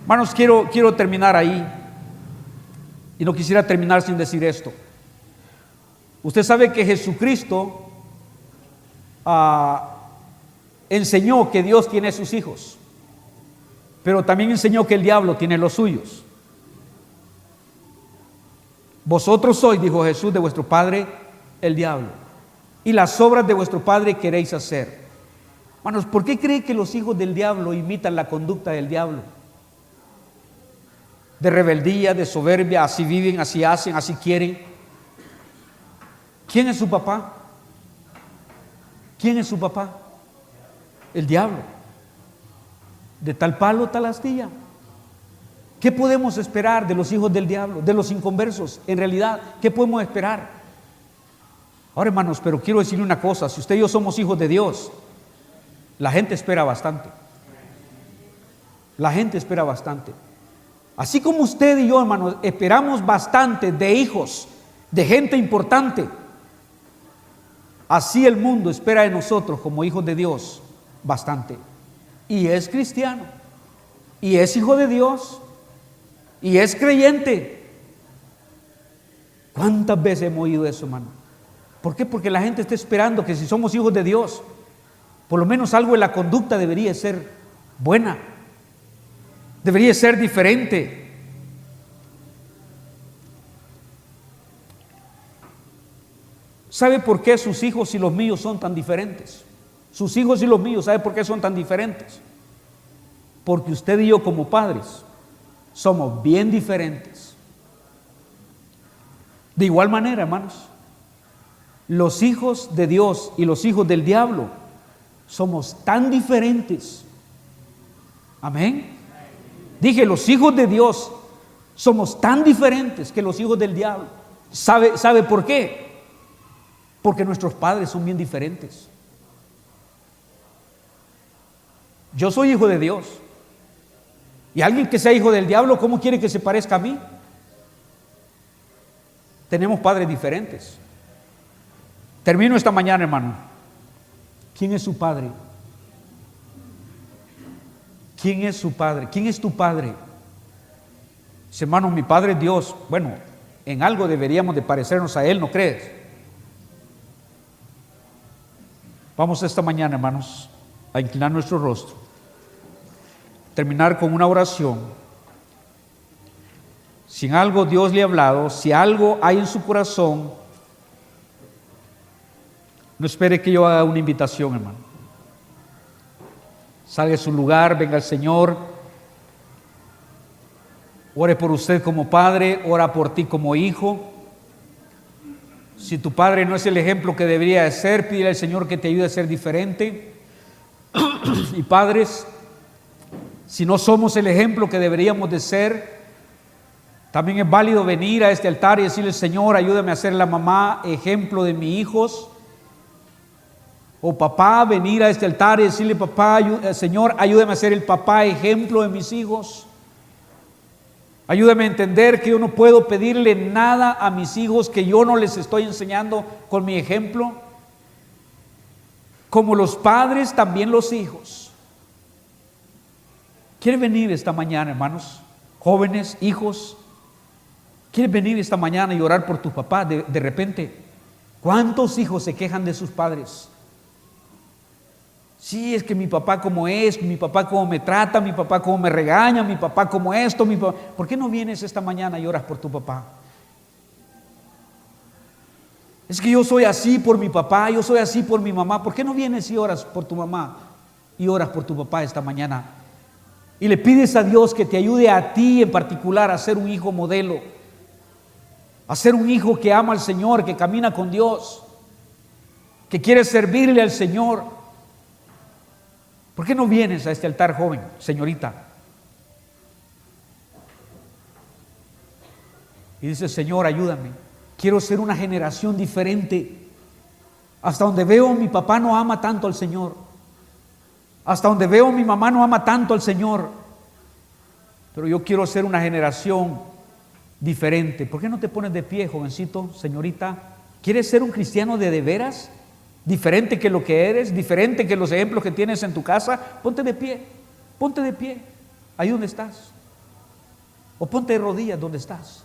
Hermanos, quiero terminar ahí, y no quisiera terminar sin decir esto. Usted sabe que Jesucristo enseñó que Dios tiene sus hijos, pero también enseñó que el diablo tiene los suyos. Vosotros sois, dijo Jesús, de vuestro padre el diablo, y las obras de vuestro padre queréis hacer. Hermanos, ¿por qué cree que los hijos del diablo imitan la conducta del diablo? De rebeldía, de soberbia, así viven, así hacen, así quieren. ¿Quién es su papá? ¿Quién es su papá? El diablo. De tal palo, tal astilla. ¿Qué podemos esperar de los hijos del diablo, de los inconversos? En realidad, ¿qué podemos esperar? Ahora, hermanos, pero quiero decirle una cosa: si usted y yo somos hijos de Dios, la gente espera bastante. La gente espera bastante. Así como usted y yo, hermanos, esperamos bastante de hijos, de gente importante, así el mundo espera de nosotros como hijos de Dios bastante. Y es cristiano, y es hijo de Dios, y es creyente. ¿Cuántas veces hemos oído eso, hermano? ¿Por qué? Porque la gente está esperando que si somos hijos de Dios, por lo menos algo en la conducta debería ser buena, debería ser diferente. ¿Sabe por qué sus hijos y los míos son tan diferentes? Sus hijos y los míos, ¿sabe por qué son tan diferentes? Porque usted y yo, como padres, somos bien diferentes. De igual manera, hermanos, los hijos de Dios y los hijos del diablo somos tan diferentes. Amén. Dije, los hijos de Dios somos tan diferentes que los hijos del diablo. ¿Sabe por qué? Porque nuestros padres son bien diferentes. Yo soy hijo de Dios, y alguien que sea hijo del diablo, ¿cómo quiere que se parezca a mí? Tenemos padres diferentes. Termino esta mañana, hermano. ¿Quién es su padre? ¿Quién es su padre? ¿Quién es tu padre? Dice, hermano, mi padre es Dios. Bueno, en algo deberíamos de parecernos a Él, ¿no crees? Vamos esta mañana, hermanos, a inclinar nuestro rostro, terminar con una oración. Si en algo Dios le ha hablado, si algo hay en su corazón, no espere que yo haga una invitación, hermano. Salga de su lugar, venga al Señor, ore por usted como padre, ora por ti como hijo. Si tu padre no es el ejemplo que debería de ser, pídele al Señor que te ayude a ser diferente. Y padres, si no somos el ejemplo que deberíamos de ser, también es válido venir a este altar y decirle: Señor, ayúdame a ser la mamá ejemplo de mis hijos. o papá, venir a este altar y decirle: papá, Señor, ayúdame a ser el papá ejemplo de mis hijos. Ayúdame a entender que yo no puedo pedirle nada a mis hijos que yo no les estoy enseñando con mi ejemplo. Como los padres, también los hijos. ¿Quieres venir esta mañana, hermanos? Jóvenes, hijos. ¿Quieres venir esta mañana y orar por tu papá? De repente, ¿cuántos hijos se quejan de sus padres? Sí, es que mi papá como es, mi papá como me trata, mi papá como me regaña, mi papá como esto, mi papá. ¿Por qué no vienes esta mañana y oras por tu papá? Es que yo soy así por mi papá, yo soy así por mi mamá. ¿Por qué no vienes y oras por tu mamá y oras por tu papá esta mañana? Y le pides a Dios que te ayude a ti en particular a ser un hijo modelo, a ser un hijo que ama al Señor, que camina con Dios, que quiere servirle al Señor. ¿Por qué no vienes a este altar, joven, señorita? Y dices: Señor, ayúdame. Quiero ser una generación diferente. Hasta donde veo, mi papá no ama tanto al Señor. Hasta donde veo, mi mamá no ama tanto al Señor. Pero yo quiero ser una generación diferente. ¿Por qué no te pones de pie, jovencito, señorita? ¿Quieres ser un cristiano de veras? Diferente que lo que eres, diferente que los ejemplos que tienes en tu casa. Ponte de pie, ahí donde estás. O ponte de rodillas donde estás.